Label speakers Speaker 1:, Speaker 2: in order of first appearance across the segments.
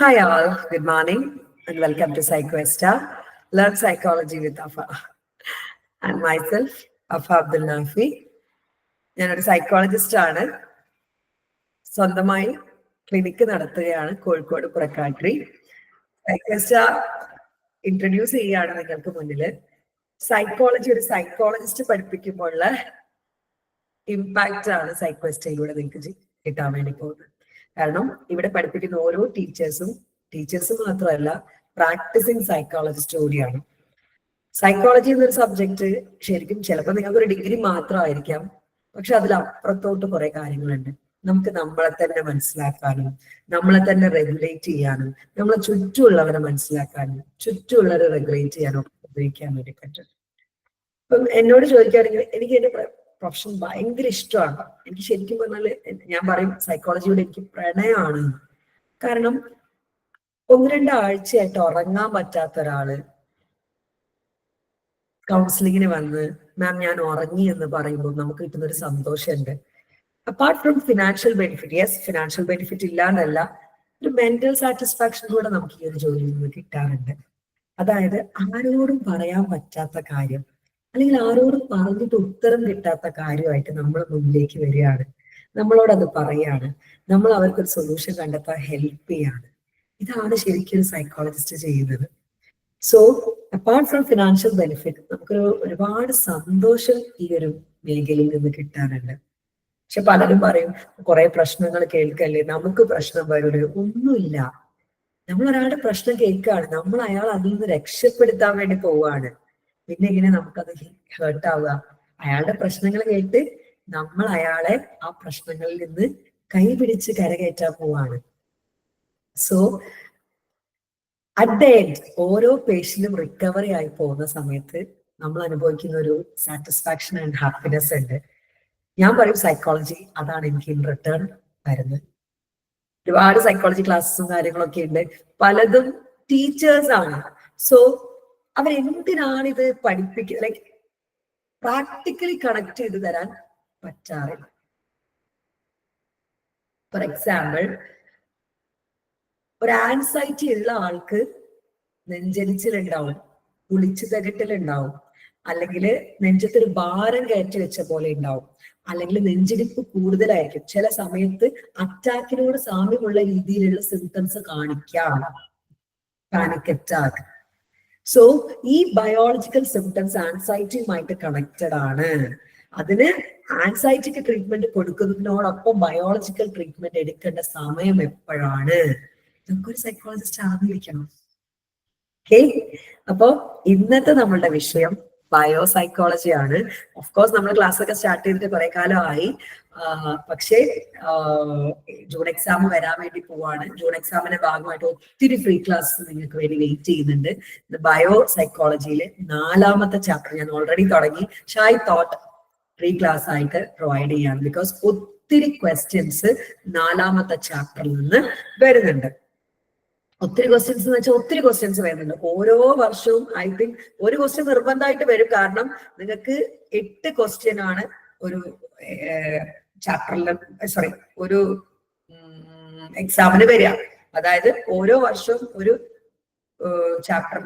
Speaker 1: Hi all, good morning and welcome to PsychoStar, Learn Psychology with Afa. And myself, Afa Abdul Nafi. ഞാനൊരു psychologist ആണ്. സ്വന്തമായി clinic നടത്തുകയാണ് Kozhikode Purakkattiri. സൈക്കോസ്റ്റാർ introduce ചെയ്യുകയാണ് നിങ്ങൾക്ക് മുന്നിൽ. സൈക്കോളജി ഒരു സൈക്കോളജിസ്റ്റ് പഠിപ്പിക്കുമ്പോഴുള്ള ഇമ്പാക്റ്റ് ആണ് സൈക്കോസ്റ്റായിലൂടെ നിങ്ങൾക്ക് കിട്ടാൻ വേണ്ടി പോകുന്നത്. കാരണം ഇവിടെ പഠിപ്പിക്കുന്ന ഓരോ ടീച്ചേഴ്സും മാത്രമല്ല, പ്രാക്ടീസിങ് സൈക്കോളജിസ്റ്റ് കൂടിയാണ്. സൈക്കോളജി എന്നൊരു സബ്ജക്ട് ശരിക്കും ചിലപ്പോൾ നിങ്ങൾക്ക് ഒരു ഡിഗ്രി മാത്രമായിരിക്കാം, പക്ഷെ അതിലപ്പുറത്തോട്ട് കുറെ കാര്യങ്ങളുണ്ട്. നമുക്ക് നമ്മളെ തന്നെ മനസ്സിലാക്കാനും നമ്മളെ തന്നെ റെഗുലേറ്റ് ചെയ്യാനും നമ്മളെ ചുറ്റുമുള്ളവരെ മനസ്സിലാക്കാനും ചുറ്റുമുള്ളവരെ റെഗുലേറ്റ് ചെയ്യാനും ഉപയോഗിക്കാൻ വേണ്ടി പറ്റും. ഇപ്പം എന്നോട് ചോദിക്കുകയാണെങ്കിൽ എനിക്ക് എന്റെ പ്രൊഫഷൻ ഭയങ്കര ഇഷ്ടമാണ്. എനിക്ക് ശരിക്കും പറഞ്ഞാല് ഞാൻ പറയും സൈക്കോളജിയോട് എനിക്ക് പ്രണയമാണ്. കാരണം 1-2 ആഴ്ചയായിട്ട് ഉറങ്ങാൻ പറ്റാത്ത ഒരാള് കൗൺസിലിങ്ങിന് വന്ന് മാം ഞാൻ ഉറങ്ങി എന്ന് പറയുമ്പോൾ നമുക്ക് കിട്ടുന്ന ഒരു സന്തോഷമുണ്ട്. Apart from financial benefit, yes financial benefit ഇല്ലാന്നല്ല, ഒരു മെന്റൽ സാറ്റിസ്ഫാക്ഷൻ കൂടെ നമുക്ക് ഈ ഒരു ജോലിയിൽ നിന്ന് കിട്ടാറുണ്ട്. അതായത് ആരോടും പറയാൻ പറ്റാത്ത കാര്യം അല്ലെങ്കിൽ ആരോടും പറഞ്ഞിട്ട് ഉത്തരം കിട്ടാത്ത കാര്യമായിട്ട് നമ്മൾ മുന്നിലേക്ക് വരികയാണ്, നമ്മളോട് അത് പറയാണ്, നമ്മൾ അവർക്കൊരു സൊല്യൂഷൻ കണ്ടെത്താൻ ഹെൽപ്പ് ചെയ്യാണ്. ഇതാണ് ശരിക്കും ഒരു സൈക്കോളജിസ്റ്റ് ചെയ്യുന്നത്. So apart from financial benefit നമുക്കൊരു ഒരുപാട് സന്തോഷം ഈ ഒരു മേഖലയിൽ നിന്ന് കിട്ടാറുണ്ട്. പക്ഷെ പലരും പറയും കുറെ പ്രശ്നങ്ങൾ കേൾക്കല്ലേ, നമുക്ക് പ്രശ്നം വരൂല. ഒന്നുമില്ല, നമ്മൾ ഒരാളുടെ പ്രശ്നം കേൾക്കുകയാണ്, നമ്മൾ അയാൾ അതിൽ നിന്ന് രക്ഷപ്പെടുത്താൻ വേണ്ടി പോവുകയാണ്. പിന്നെ എങ്ങനെ നമുക്കത് ഹേർട്ട് ആവുക? അയാളുടെ പ്രശ്നങ്ങൾ കേട്ട് നമ്മൾ അയാളെ ആ പ്രശ്നങ്ങളിൽ നിന്ന് കൈപിടിച്ച് കരകയറ്റാൻ പോവാണ്. സോ അറ്റ് ദ എൻഡ് ഓരോ പേഷ്യന്റും റിക്കവറി ആയി പോകുന്ന സമയത്ത് നമ്മൾ അനുഭവിക്കുന്ന ഒരു സാറ്റിസ്ഫാക്ഷൻ ആൻഡ് ഹാപ്പിനെസ് ഉണ്ട്. ഞാൻ പറയും സൈക്കോളജി അതാണ് എനിക്ക് ഇൻ റിട്ടേൺ വരുന്നത്. ഒരുപാട് സൈക്കോളജി ക്ലാസ്സും കാര്യങ്ങളൊക്കെ ഉണ്ട്, പലതും ടീച്ചേഴ്സ് ആണ്. സോ അവരെന്തിനാണ് ഇത് പഠിപ്പിക്കുന്നത്? ലൈക്ക് പ്രാക്ടിക്കലി കണക്ട് ചെയ്ത് തരാൻ പറ്റാറില്ല. ഫോർ എക്സാമ്പിൾ, ഒരു ആൻസൈറ്റി ഉള്ള ആൾക്ക് നെഞ്ചരിച്ചിലുണ്ടാവും, കുളിച്ചു തകട്ടിലുണ്ടാവും, അല്ലെങ്കിൽ നെഞ്ചത്തൊരു ഭാരം കയറ്റി വെച്ച പോലെ ഉണ്ടാവും, അല്ലെങ്കിൽ നെഞ്ചിടിപ്പ് കൂടുതലായിരിക്കും. ചില സമയത്ത് അറ്റാക്കിനോട് സാമ്യമുള്ള രീതിയിലുള്ള സിംറ്റംസ് കാണിക്കാം, പാനിക് അറ്റാക്ക്. സോ ഈ ബയോളജിക്കൽ സിംറ്റംസ് ആൻസൈറ്റിയുമായിട്ട് കണക്റ്റഡ് ആണ്. അതിന് ആൻസൈറ്റിക്ക് ട്രീറ്റ്മെന്റ് കൊടുക്കുന്നതിനോടൊപ്പം ബയോളജിക്കൽ ട്രീറ്റ്മെന്റ് എടുക്കേണ്ട സമയം എപ്പോഴാണ്? നമുക്കൊരു സൈക്കോളജിസ്റ്റ് അറിഞ്ഞിരിക്കണം. ഓക്കെ, അപ്പൊ ഇന്നത്തെ നമ്മളുടെ വിഷയം ബയോ സൈക്കോളജി ആണ്. ഓഫ്കോഴ്സ് നമ്മൾ ക്ലാസ് ഒക്കെ സ്റ്റാർട്ട് ചെയ്തിട്ട് കുറെ കാലമായി, പക്ഷേ ജൂൺ എക്സാം വരാൻ വേണ്ടി പോവാണ്. ജൂൺ എക്സാമിന്റെ ഭാഗമായിട്ട് ഒത്തിരി ഫ്രീ ക്ലാസ് നിങ്ങൾക്ക് വേണ്ടി വെയിറ്റ് ചെയ്യുന്നുണ്ട്. ബയോ സൈക്കോളജിയിലെ 4ാമത്തെ ചാപ്റ്റർ ഞാൻ ഓൾറെഡി തുടങ്ങി. പക്ഷെ ഐ തോട്ട് ഫ്രീ ക്ലാസ് ആയിട്ട് പ്രൊവൈഡ് ചെയ്യാണ്, ബിക്കോസ് ഒത്തിരി ക്വസ്റ്റ്യൻസ് 4ാമത്തെ ചാപ്റ്ററിൽ നിന്ന് വരുന്നുണ്ട്. ഒത്തിരി ക്വസ്റ്റ്യൻസ് എന്ന് വെച്ചാൽ ഒത്തിരി ക്വസ്റ്റ്യൻസ് വരുന്നുണ്ട്. ഓരോ വർഷവും ഐ തിങ്ക് ഒരു ക്വസ്റ്റ്യൻ നിർബന്ധമായിട്ട് വരും. കാരണം നിങ്ങൾക്ക് 8 ക്വസ്റ്റ്യൻ ആണ് ഒരു ചാപ്റ്ററിൽ, സോറി ഒരു എക്സാമിന് വരിക. അതായത് ഓരോ വർഷവും ഒരു ചാപ്റ്റർ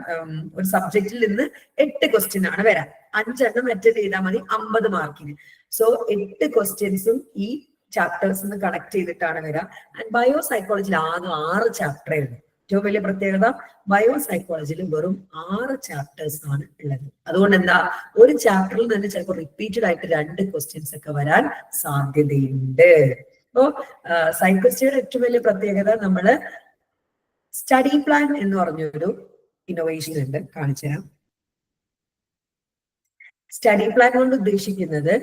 Speaker 1: ഒരു സബ്ജക്റ്റിൽ നിന്ന് 8 ക്വസ്റ്റ്യൻ ആണ് വരാൻ. 5 എണ്ണം അറ്റൻഡ് ചെയ്താൽ മതി 50 മാർക്കിന്. സോ 8 ക്വസ്റ്റ്യൻസും ഈ ചാപ്റ്റേഴ്സ് നിന്ന് കണക്ട് ചെയ്തിട്ടാണ് വരിക. ആൻഡ് ബയോ സൈക്കോളജിയിൽ ആകെ 6 ചാപ്റ്റർ ഉണ്ട്. ഏറ്റവും വലിയ പ്രത്യേകത ബയോ സൈക്കോളജിയിൽ വെറും 6 ചാപ്റ്റേഴ്സ് ആണ് ഉള്ളത്. അതുകൊണ്ട് എന്താ, ഒരു ചാപ്റ്ററിൽ തന്നെ ചിലപ്പോൾ റിപ്പീറ്റഡ് ആയിട്ട് 2 ക്വസ്റ്റ്യൻസ് ഒക്കെ വരാൻ സാധ്യതയുണ്ട്. അപ്പോ സൈക്കോളജിയുടെ ഏറ്റവും വലിയ പ്രത്യേകത, നമ്മള് സ്റ്റഡി പ്ലാൻ എന്ന് പറഞ്ഞൊരു ഇന്നോവേഷൻ ഉണ്ട്, കാണിച്ചു തരാം. സ്റ്റഡി പ്ലാൻ കൊണ്ട് ഉദ്ദേശിക്കുന്നത്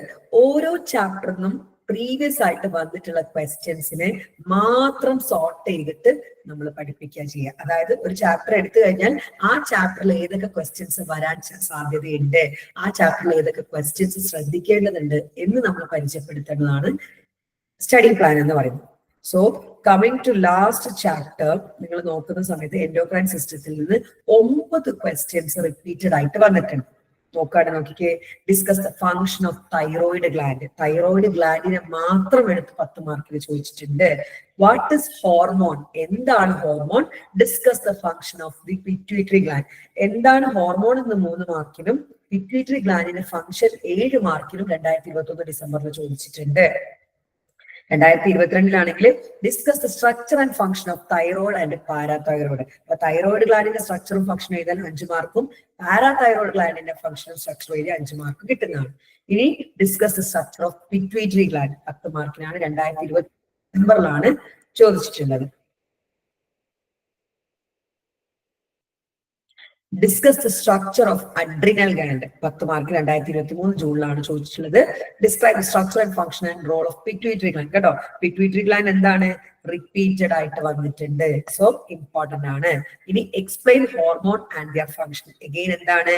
Speaker 1: ഓരോ ചാപ്റ്ററിനും പ്രീവിയസ് ആയിട്ട് വന്നിട്ടുള്ള ക്വസ്റ്റ്യൻസിനെ മാത്രം സോർട്ട് ചെയ്തിട്ട് നമ്മൾ പഠിപ്പിക്കുക ചെയ്യുക. അതായത് ഒരു ചാപ്റ്റർ എടുത്തു കഴിഞ്ഞാൽ ആ ചാപ്റ്ററിൽ ഏതൊക്കെ ക്വസ്റ്റ്യൻസ് വരാൻ സാധ്യതയുണ്ട്, ആ ചാപ്റ്ററിൽ ഏതൊക്കെ ക്വസ്റ്റ്യൻസ് ശ്രദ്ധിക്കേണ്ടതുണ്ട് എന്ന് നമ്മൾ പരിചയപ്പെടുത്തേണ്ടതാണ് സ്റ്റഡി പ്ലാൻ എന്ന് പറയുന്നത്. So coming to last chapter നിങ്ങൾ നോക്കുന്ന സമയത്ത് എൻഡോക്രൈൻ സിസ്റ്റത്തിൽ നിന്ന് 9 ക്വസ്റ്റ്യൻസ് റിപ്പീറ്റഡ് ആയിട്ട് വന്നിട്ടുണ്ട്. നോക്കാണ്, നോക്കിക്കേ. Discuss the function of thyroid gland. Thyroid ഗ്ലാൻഡിനെ മാത്രം എടുത്ത് 10 മാർക്കിൽ ചോദിച്ചിട്ടുണ്ട്. What is hormone? എന്താണ് hormone? Discuss the function of the pituitary gland. എന്താണ് ഹോർമോൺ എന്ന് 3 മാർക്കിനും പിറ്റ്യൂട്ടറി ഗ്ലാൻഡിന്റെ ഫംഗ്ഷൻ 7 മാർക്കിനും 2021 ഡിസംബറിൽ ചോദിച്ചിട്ടുണ്ട്. 2022 discuss the structure and function of thyroid and parathyroid. അപ്പൊ തൈറോയിഡ് ഗ്ലാൻഡിന്റെ സ്ട്രക്ചറും ഫംഗ്ഷനും എഴുതാൻ 5 മാർക്കും പാരാതൈറോയിഡ് ഗ്ലാൻഡിന്റെ ഫംഗ്ഷനും സ്ട്രക്ചറും എഴുതി 5 മാർക്കും കിട്ടുന്നതാണ്. ഇനി discuss the structure of pituitary gland 10 മാർക്കിനാണ് 2020 ഡിസംബറിലാണ് ചോദിച്ചിട്ടുള്ളത്. Discuss the structure of adrenal gland 10 mark 2023 ജൂണിലാണ് ചോദിച്ചിട്ടുള്ളത്. Describe the structure and function and role of pituitary gland. കേട്ടോ, പിറ്റ്യൂട്ടറി ഗ്ലാൻഡ് എന്താണ്? റിപ്പീറ്റഡ് ആയിട്ട് വന്നിട്ടുണ്ട്, സോ ഇമ്പോർട്ടന്റ് ആണ്. ഇനി explain hormone and their function. Again എന്താണ്?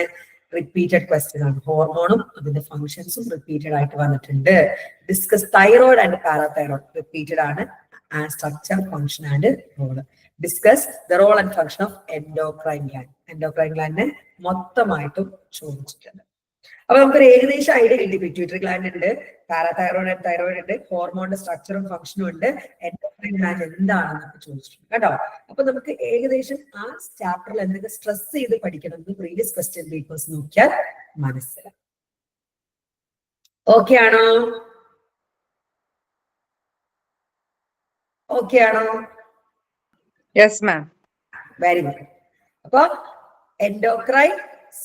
Speaker 1: റിപ്പീറ്റഡ് ക്വസ്റ്റ്യൻ ആണ്. ഹോർമോണും അതിന്റെ ഫംഗ്ഷൻസും റിപ്പീറ്റഡ് ആയിട്ട് വന്നിട്ടുണ്ട്. Discuss thyroid and parathyroid repeated ആണ്. And structure, function and role. Discuss the role and function of endocrine gland. Endocrine ഗ്ലാൻഡിനെ മൊത്തമായിട്ടും ചോദിച്ചിട്ടുണ്ട്. അപ്പൊ നമുക്കൊരു ഏകദേശം ഐഡിയ കിട്ടി. പിറ്റ്യൂട്ടറി ഗ്ലാൻഡ് ഉണ്ട്, പാരാതൈറോയിഡ് ആൻഡ് തൈറോയിഡ് ഉണ്ട്, ഹോർമോണിന്റെ സ്ട്രക്ചറും ഫംഗ്ഷനും ഉണ്ട്, എൻഡോക്രൈൻ ഗ്ലാൻഡ് എന്താണെന്നൊക്കെ ചോദിച്ചിട്ടുണ്ട് കേട്ടോ. അപ്പൊ നമുക്ക് ഏകദേശം ആ ചാപ്റ്ററിൽ എന്തൊക്കെ സ്ട്രെസ് ചെയ്ത് പഠിക്കണം എന്ന് പ്രീവിയസ് ക്വസ്റ്റ്യൻ പേപ്പേഴ്സ് നോക്കിയാൽ മനസ്സിലാവും. ഓക്കെ ആണോ? ഓക്കെ ആണോ?
Speaker 2: യെസ് മാം.
Speaker 1: Very good. അപ്പൊ എൻഡോക്രൈൻ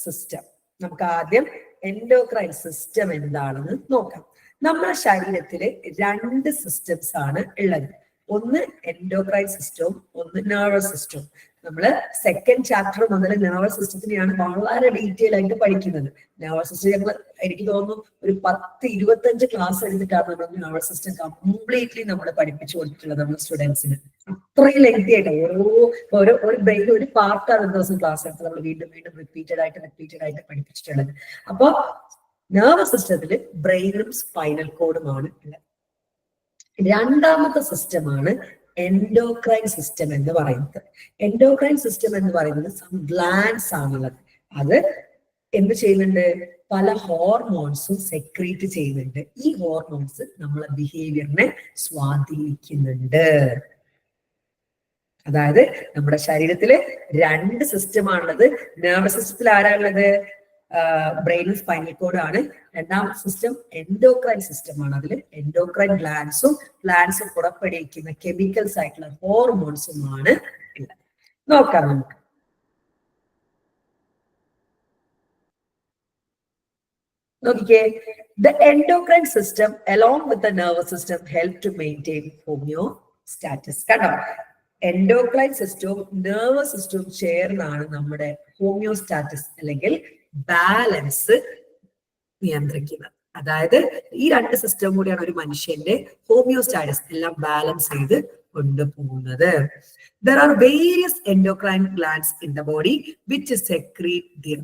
Speaker 1: സിസ്റ്റം, നമുക്ക് ആദ്യം എൻഡോക്രൈൻ സിസ്റ്റം എന്താണെന്ന് നോക്കാം. നമ്മുടെ ശരീരത്തില് 2 സിസ്റ്റംസ് ആണ് ഉള്ളത്. ഒന്ന് എൻഡോക്രൈൻ സിസ്റ്റവും ഒന്ന് നെർവസ് സിസ്റ്റവും. നമ്മള് സെക്കൻഡ് ചാപ്റ്റർ മുതൽ നെർവസ് സിസ്റ്റത്തിനെയാണ് വളരെ ഡീറ്റെയിൽ ആയിട്ട് പഠിക്കുന്നത്. നെർവസ് സിസ്റ്റം ഞങ്ങൾ എനിക്ക് തോന്നുന്നു ഒരു 10-25 ക്ലാസ് എടുത്തിട്ടാണ് നമ്മൾ നെർവസ് സിസ്റ്റം കംപ്ലീറ്റ്ലി നമ്മൾ പഠിപ്പിച്ചു കൊടുത്തിട്ടുള്ളത് നമ്മുടെ സ്റ്റുഡൻസിന്. അത്രയും ലെങ്തി ആയിട്ട് ഓരോ ബ്രെയിൻ ഒരു പാർട്ടാണ് ഒരു ദിവസം ക്ലാസ് എടുത്ത് നമ്മൾ വീണ്ടും വീണ്ടും റിപ്പീറ്റഡ് ആയിട്ട് പഠിപ്പിച്ചിട്ടുള്ളത്. അപ്പൊ നെർവസ് സിസ്റ്റത്തിൽ ബ്രെയിനും സ്പൈനൽ കോഡുമാണ് ഉള്ളത്. രണ്ടാമത്തെ സിസ്റ്റമാണ് എൻഡോക്രൈൻ സിസ്റ്റം എന്ന് പറയുന്നത്. എൻഡോക്രൈൻ സിസ്റ്റം എന്ന് പറയുന്നത് ഗ്ലാൻഡ്സ് ആണുള്ളത്. അത് എന്ത് ചെയ്യുന്നുണ്ട്? പല ഹോർമോൺസും സെക്രീറ്റ് ചെയ്യുന്നുണ്ട്. ഈ ഹോർമോൺസ് നമ്മളെ ബിഹേവിയറിനെ സ്വാധീനിക്കുന്നുണ്ട്. അതായത് നമ്മുടെ ശരീരത്തില് 2 സിസ്റ്റമാണുള്ളത്. നെർവസ് സിസ്റ്റത്തിൽ ആരാണുള്ളത്? ബ്രെയിനും സ്പൈനൽ കോഡും ആണ്. രണ്ടാമത്തെ സിസ്റ്റം എൻഡോക്രൈൻ സിസ്റ്റം ആണ്. അതിൽ എൻഡോക്രൈൻ ഗ്ലാൻഡ്സും പുറപ്പെടുവിക്കുന്ന കെമിക്കൽസ് ആയിട്ടുള്ള ഹോർമോൺസുമാണ് ഉള്ളത്. നോക്കാം നമുക്ക്. നോക്കിക്കേ, the endocrine system along with the nervous system help to maintain homeostasis. കണ്ടോ, എൻഡോക്രൈൻ സിസ്റ്റവും നെർവസ് സിസ്റ്റവും ചേർന്നാണ് നമ്മുടെ ഹോമിയോസ്റ്റാറ്റിസ് അല്ലെങ്കിൽ ബാലൻസ് നിയന്ത്രിക്കുന്നത്. അതായത് ഈ 2 സിസ്റ്റം കൂടിയാണ് ഒരു മനുഷ്യന്റെ ഹോമിയോസ്റ്റാറ്റിസ് എല്ലാം ബാലൻസ് ചെയ്ത് കൊണ്ടുപോകുന്നത്. There are various endocrine glands in the body which secrete the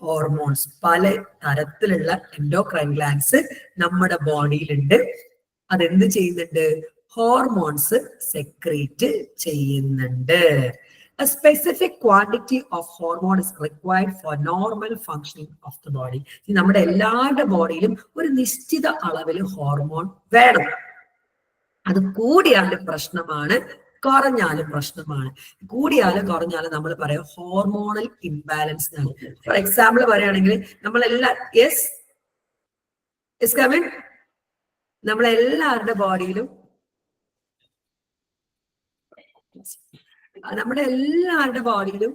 Speaker 1: hormones. പല തരത്തിലുള്ള എൻഡോക്രൈൻ ഗ്ലാൻഡ്സ് നമ്മുടെ ബോഡിയിലുണ്ട്. അതെന്ത് ചെയ്യുന്നുണ്ട്? ഹോർമോൺസ് സെക്രീറ്റ് ചെയ്യുന്നുണ്ട്. A specific quantity of hormone is required for normal functioning of the body. നമ്മുടെ എല്ലാവരുടെ ബോഡിയിലും ഒരു നിശ്ചിത അളവിൽ ഹോർമോൺ വേണം. അത് കൂടിയാലും പ്രശ്നമാണ്, കുറഞ്ഞാലും പ്രശ്നമാണ്. കൂടിയാലും കുറഞ്ഞാലും നമ്മൾ പറയാം ഹോർമോണൽ ഇംബാലൻസ് ആണ്. ഫോർ എക്സാമ്പിൾ പറയുകയാണെങ്കിൽ നമ്മളെല്ലാവരുടെ ബോഡിയിലും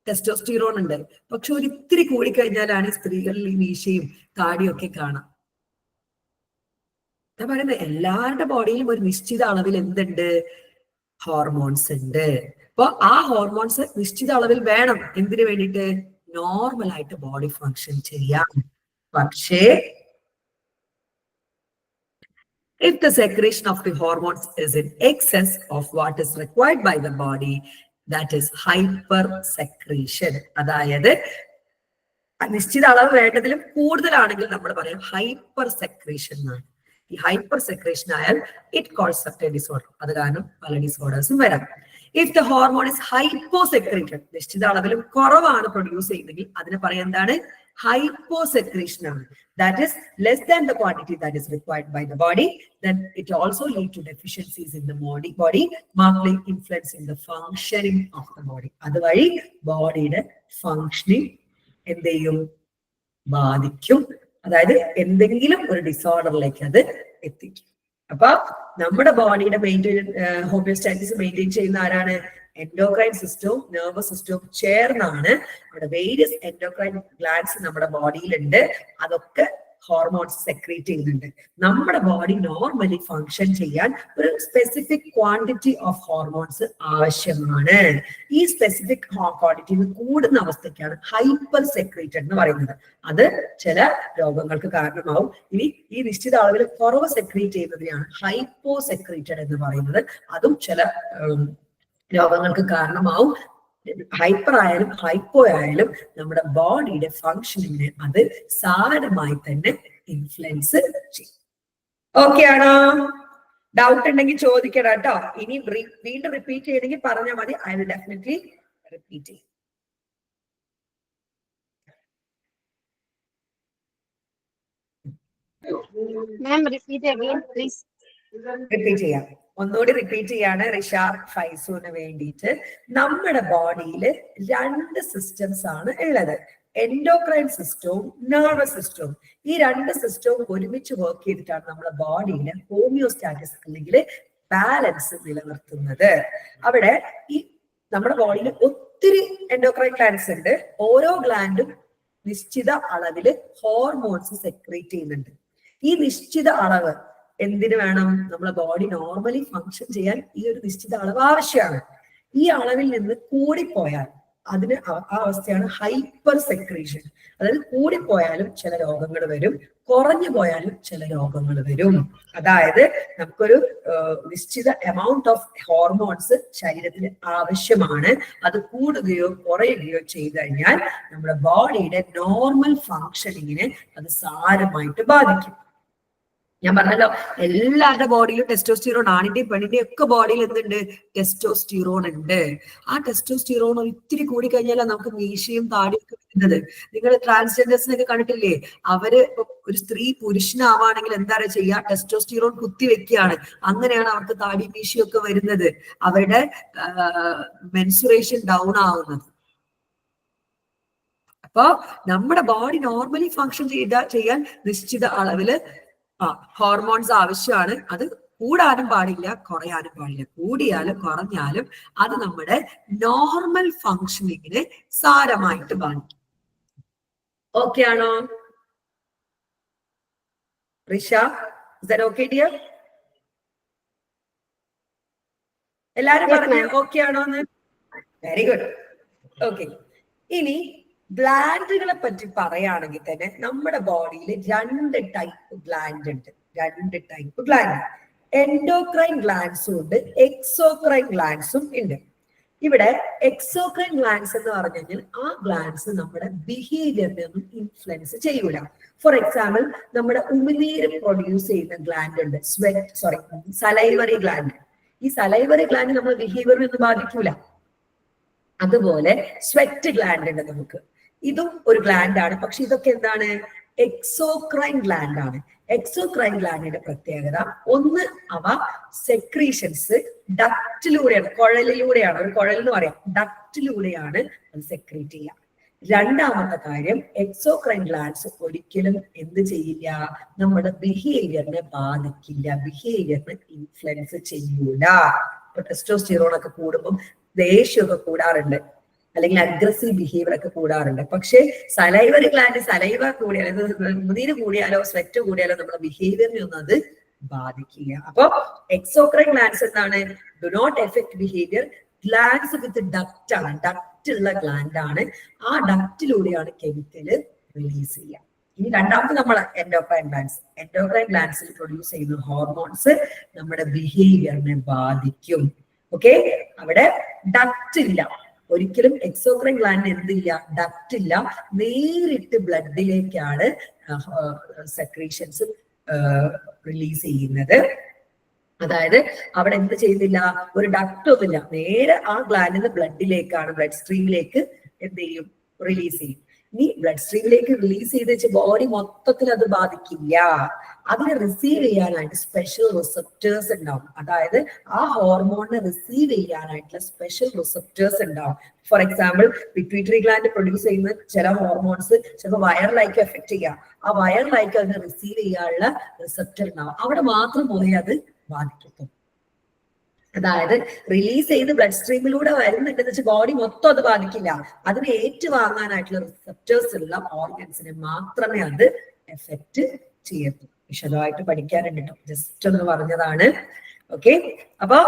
Speaker 1: ടെസ്റ്റോസ്റ്റിറോൺ ഉണ്ട്. പക്ഷെ ഒരിത്തിരി കൂടിക്കഴിഞ്ഞാലാണ് സ്ത്രീകളിൽ ഈ മീശയും താടിയൊക്കെ കാണാം. ഞാൻ പറയുന്നത് എല്ലാവരുടെ ബോഡിയിലും ഒരു നിശ്ചിത അളവിൽ എന്തുണ്ട്? ഹോർമോൺസ് ഉണ്ട്. അപ്പൊ ആ ഹോർമോൺസ് നിശ്ചിത അളവിൽ വേണം. എന്തിനു വേണ്ടിയിട്ട്? നോർമൽ ആയിട്ട് ബോഡി ഫങ്ഷൻ ചെയ്യാം. പക്ഷേ if the secretion of the hormones is in excess of what is required by the body, that is hypersecretion. അതായത് നിശ്ചിത അളവ് വേണ്ടതിലും കൂടുതലാണെങ്കിൽ നമ്മൾ പറയാം ഹൈപ്പർ സെക്രീഷൻ എന്നാണ്. ഈ ഹൈപ്പർ സെക്രീഷൻ ആയാൽ ഇറ്റ് കോൾസ് സർട്ടൻ ഡിസോർഡർ. അത് കാരണം പല ഡിസോർഡേഴ്സും വരാം. ഇഫ് ദ ഹോർമോൺ ഇസ് ഹൈപ്പോസെക്രീറ്റഡ്, നിശ്ചിത അളവിലും കുറവാണ് പ്രൊഡ്യൂസ് ചെയ്യുന്നതെങ്കിൽ അതിനെ പറയാൻ എന്താണ്? hyposekretion ആണ്. That is less than the quantity that is required by the body. Then it also lead to deficiencies in the body, markedly influencing the functioning of the body. അതുവഴി ബോഡിയുടെ ഫങ്ഷനിങ് എന്ത് ചെയ്യും? ബാധിക്കും. അതായത് എന്തെങ്കിലും ഒരു ഡിസോർഡറിലേക്ക് അത് എത്തിക്കും. അപ്പൊ നമ്മുടെ ബോഡിയുടെ ഹോമിയോസ്റ്റാറ്റിസ് മെയിൻറ്റെയിൻ ചെയ്യുന്ന ആരാണ്? എൻഡോക്രൈൻ സിസ്റ്റവും നെർവസ് സിസ്റ്റവും ചേർന്നാണ്. അവിടെ വേരിയസ് എൻഡോക്രൈൻ ഗ്ലാൻഡ്സ് നമ്മുടെ ബോഡിയിലുണ്ട്. അതൊക്കെ ഹോർമോൺസ് സെക്രീറ്റ് ചെയ്യുന്നുണ്ട്. നമ്മുടെ ബോഡി നോർമലി ഫങ്ഷൻ ചെയ്യാൻ ഒരു സ്പെസിഫിക് ക്വാണ്ടിറ്റി ഓഫ് ഹോർമോൺസ് ആവശ്യമാണ്. ഈ സ്പെസിഫിക് ക്വാണ്ടിറ്റി കൂടുന്ന അവസ്ഥയ്ക്കാണ് ഹൈപ്പർ സെക്രീറ്റഡ് എന്ന് പറയുന്നത്. അത് ചില രോഗങ്ങൾക്ക് കാരണമാവും. ഇനി ഈ നിശ്ചിത അളവിൽ കുറവ് സെക്രീറ്റ് ചെയ്യുന്നതിനെയാണ് ഹൈപ്പോ സെക്രീറ്റഡ് എന്ന് പറയുന്നത്. അതും ചില രോഗങ്ങൾക്ക് കാരണമാവും. ഹൈപ്പർ ആയാലും ഹൈപ്പോ ആയാലും നമ്മുടെ ബോഡിയുടെ ഫങ്ഷനിങ്ങിനെ അത് സാരമായി തന്നെ ഇൻഫ്ലുവൻസ് ചെയ്യും. ഓക്കെ ആണോ? ഡൗട്ട് ഉണ്ടെങ്കിൽ ചോദിക്കണം കേട്ടോ. ഇനി വീണ്ടും റിപ്പീറ്റ് ചെയ്യണമെങ്കിൽ പറഞ്ഞാൽ മതി. ഐ വിൽ ഡെഫിനറ്റ്ലി റിപ്പീറ്റ് ചെയ്യും. റിപ്പീറ്റ് ചെയ്യാം. ഒന്നുകൂടി റിപ്പീറ്റ് ചെയ്യാണ് റിഷാദ് ഫൈസൂന് വേണ്ടിയിട്ട്. നമ്മുടെ ബോഡിയിൽ 2 സിസ്റ്റംസ് ആണ് ഉള്ളത്. എൻഡോക്രൈൻ സിസ്റ്റവും നെർവസ് സിസ്റ്റവും. ഈ 2 സിസ്റ്റവും ഒരുമിച്ച് വർക്ക് ചെയ്തിട്ടാണ് നമ്മുടെ ബോഡിയിലെ ഹോമിയോസ്റ്റാറ്റിസ് അല്ലെങ്കിൽ ബാലൻസ് നിലനിർത്തുന്നത്. അവിടെ ഈ നമ്മുടെ ബോഡിയിൽ ഒത്തിരി എൻഡോക്രൈൻ ഗ്ലാൻഡ്സ് ഉണ്ട്. ഓരോ ഗ്ലാൻഡും നിശ്ചിത അളവിൽ ഹോർമോൺസ് സെക്രീറ്റ് ചെയ്യുന്നുണ്ട്. ഈ നിശ്ചിത അളവ് എന്തിനു വേണം? നമ്മളെ ബോഡി നോർമലി ഫങ്ഷൻ ചെയ്യാൻ ഈ ഒരു നിശ്ചിത അളവ് ആവശ്യമാണ്. ഈ അളവിൽ നിന്ന് കൂടിപ്പോയാൽ അതിന് ആ അവസ്ഥയാണ് ഹൈപ്പർ സെക്രീഷൻ. അതായത് കൂടിപ്പോയാലും ചില രോഗങ്ങൾ വരും, കുറഞ്ഞു പോയാലും ചില രോഗങ്ങൾ വരും. അതായത് നമുക്കൊരു നിശ്ചിത എമൗണ്ട് ഓഫ് ഹോർമോൺസ് ശരീരത്തിന് ആവശ്യമാണ്. അത് കൂടുകയോ കുറയുകയോ ചെയ്തു കഴിഞ്ഞാൽ നമ്മുടെ ബോഡിയുടെ നോർമൽ ഫങ്ഷനിങ്ങിനെ അത് സാരമായിട്ട് ബാധിക്കും. ഞാൻ പറഞ്ഞല്ലോ, എല്ലാവരുടെ ബോഡിയിലും ടെസ്റ്റോസ്റ്റിറോൺ, ആണിന്റെയും പെണ്ണിന്റെയും ഒക്കെ ബോഡിയിൽ എന്തുണ്ട്? ടെസ്റ്റോസ്റ്റിറോൺ ഉണ്ട്. ആ ടെസ്റ്റോസ്റ്റിറോൺ ഇത്തിരി കൂടി കഴിഞ്ഞാലാണ് നമുക്ക് മീശയും താടിയും ഒക്കെ വരുന്നത്. നിങ്ങൾ ട്രാൻസ്ജെൻഡേഴ്സിനൊക്കെ കണ്ടിട്ടില്ലേ? അവര് ഒരു സ്ത്രീ പുരുഷനാവാണെങ്കിൽ എന്താ ചെയ്യുക? ടെസ്റ്റോസ്റ്റിറോൺ കുത്തിവെക്കുകയാണ്. അങ്ങനെയാണ് അവർക്ക് താടി മീശയും ഒക്കെ വരുന്നത്. അവരുടെ മെൻസുറേഷൻ ഡൗൺ ആവുന്നത്. അപ്പൊ നമ്മുടെ ബോഡി നോർമലി ഫങ്ഷൻ ചെയ്യാൻ നിശ്ചിത അളവില് ഹോർമോൺസ് ആവശ്യമാണ്. അത് കൂടാനും പാടില്ല, കുറയാനും പാടില്ല. കൂടിയാലും കുറഞ്ഞാലും അത് നമ്മുടെ നോർമൽ ഫങ്ഷനിങ്ങിനെ സാരമായിട്ട് ബാധിക്കും. ഓക്കെ ആണോ റിഷ? Okay dear? എല്ലാരും പറഞ്ഞു ഓക്കെ ആണോ എന്ന്? Very good. ഓക്കെ. ഇനി ഗ്ലാൻഡുകളെ പറ്റി പറയുകയാണെങ്കിൽ തന്നെ നമ്മുടെ ബോഡിയിൽ 2 ടൈപ്പ് ഗ്ലാൻഡ് ഉണ്ട്. 2 ടൈപ്പ് ഗ്ലാൻഡ്. എൻഡോക്രൈൻ ഗ്ലാൻഡ്സും ഉണ്ട്, എക്സോക്രൈൻ ഗ്ലാൻഡ്സും ഉണ്ട്. ഇവിടെ എക്സോക്രൈൻ ഗ്ലാൻഡ്സ് എന്ന് പറഞ്ഞു കഴിഞ്ഞാൽ ആ ഗ്ലാൻഡ്സ് നമ്മുടെ ബിഹേവിയറിനെ ഒന്നും ഇൻഫ്ലുവൻസ് ചെയ്യൂല. ഫോർ എക്സാമ്പിൾ, നമ്മുടെ ഉമിനീര് പ്രൊഡ്യൂസ് ചെയ്യുന്ന ഗ്ലാൻഡ് ഉണ്ട്, സലൈവറി ഗ്ലാൻഡ്. ഈ സലൈവറി ഗ്ലാൻഡ് നമ്മുടെ ബിഹേവിയറിനെ ഒന്നും ബാധിക്കൂല. അതുപോലെ സ്വെറ്റ് ഗ്ലാൻഡ് ഉണ്ട് നമുക്ക്. ഇതും ഒരു ഗ്ലാൻഡ് ആണ്. പക്ഷെ ഇതൊക്കെ എന്താണ്? എക്സോക്രൈൻ ഗ്ലാൻഡ് ആണ്. എക്സോക്രൈൻ ഗ്ലാൻഡിന്റെ പ്രത്യേകത ഒന്ന്, അവ സെക്രീഷൻസ് ഡക്റ്റിലൂടെയാണ്, കുഴലിലൂടെയാണ്, ഒരു കുഴൽ എന്ന് പറയാം, ഡക്റ്റിലൂടെയാണ് അത് സെക്രീറ്റ് ചെയ്യുക. രണ്ടാമത്തെ കാര്യം, എക്സോക്രൈൻ ഗ്ലാൻഡ്സ് ഒരിക്കലും എന്ത് ചെയ്യില്ല? നമ്മുടെ ബിഹേവിയറിനെ ബാധിക്കില്ല, ബിഹേവിയറിനെ ഇൻഫ്ലുവൻസ് ചെയ്യൂല. ഇപ്പൊ ടെസ്റ്റോസ്റ്റിറോൺ ഒക്കെ കൂടുമ്പോൾ ദേഷ്യമൊക്കെ കൂടാറുണ്ട്, അല്ലെങ്കിൽ അഗ്രസീവ് ബിഹേവിയർ ഒക്കെ കൂടാറുണ്ട്. പക്ഷെ സലൈവറി ഗ്ലാൻഡ്, സലൈവ കൂടിയാലോ ഉമിനീര് കൂടിയാലോ സ്വെറ്റ് കൂടിയാലോ നമ്മുടെ ബിഹേവിയറിനെ ഒന്നും അത് ബാധിക്കില്ല. അപ്പൊ എക്സോക്രൈൻ ഗ്ലാൻഡ്സ് എന്താണ്? Do not effect behaviour. Glands with duct ആണ്, ഡക്റ്റ് ഉള്ള ഗ്ലാൻഡ് ആണ്. ആ ഡക്റ്റിലൂടെയാണ് കെമിക്കല് റിലീസ് ചെയ്യുക. ഇനി രണ്ടാമത് നമ്മൾ എൻഡോക്രൈൻ ഗ്ലാൻഡ്സ്. എൻഡോക്രൈൻ ഗ്ലാൻഡ്സിൽ പ്രൊഡ്യൂസ് ചെയ്യുന്ന ഹോർമോൺസ് നമ്മുടെ ബിഹേവിയറിനെ ബാധിക്കും. ഓക്കെ, അവിടെ ഡക്റ്റ് ഇല്ല. ഒരിക്കലും എക്സോക്രൈൻ ഗ്ലാൻഡിന് എന്തില്ല? ഡക്റ്റ് ഇല്ല. നേരിട്ട് ബ്ലഡിലേക്കാണ് സെക്രീഷൻസ് റിലീസ് ചെയ്യുന്നത്. അതായത് അവിടെ എന്ത് ചെയ്യുന്നില്ല, ഒരു ഡക്ട് ഒന്നുമില്ല, നേരെ ആ ഗ്ലാൻഡിന് ബ്ലഡിലേക്കാണ്, ബ്ലഡ് സ്ട്രീമിലേക്ക് എന്ത് ചെയ്യും, റിലീസ് ചെയ്യും. ഇനി ബ്ലഡ് സ്ട്രീമിലേക്ക് റിലീസ് ചെയ്ത് വെച്ച് ബോഡി മൊത്തത്തിൽ അത് ബാധിക്കില്ല. അതിനെ റിസീവ് ചെയ്യാനായിട്ട് സ്പെഷ്യൽ റിസപ്റ്റേഴ്സ് ഉണ്ടാവും. അതായത് ആ ഹോർമോണിനെ റിസീവ് ചെയ്യാനായിട്ടുള്ള സ്പെഷ്യൽ റിസപ്റ്റേഴ്സ് ഉണ്ടാവും. For example, pituitary gland produce ചെയ്യുന്ന ചില ഹോർമോൺസ് ചിലപ്പോൾ വയറിലേക്ക് എഫക്ട് ചെയ്യാം. ആ വയറിലേക്ക് അതിനെ റിസീവ് ചെയ്യാനുള്ള റിസപ്റ്റർ ഉണ്ടാവും. അവിടെ മാത്രം പോയി അത് ബാധിക്കത്തും. അതായത് റിലീസ് ചെയ്ത് ബ്ലഡ് സ്ട്രീമിലൂടെ വരുന്നുണ്ടെന്ന് വെച്ചാൽ ബോഡി മൊത്തം അത് ബാധിക്കില്ല. അതിനെ ഏറ്റുവാങ്ങാനായിട്ടുള്ള റിസപ്റ്റേഴ്സ് ഉള്ള ഓർഗൻസിനെ മാത്രമേ അത് എഫക്ട് ചെയ്യത്തുള്ളൂ. വിശദമായിട്ട് പഠിക്കാനുണ്ട് കേട്ടോ, ജസ്റ്റ് ഒന്ന് പറഞ്ഞതാണ്. ഓക്കെ, അപ്പൊ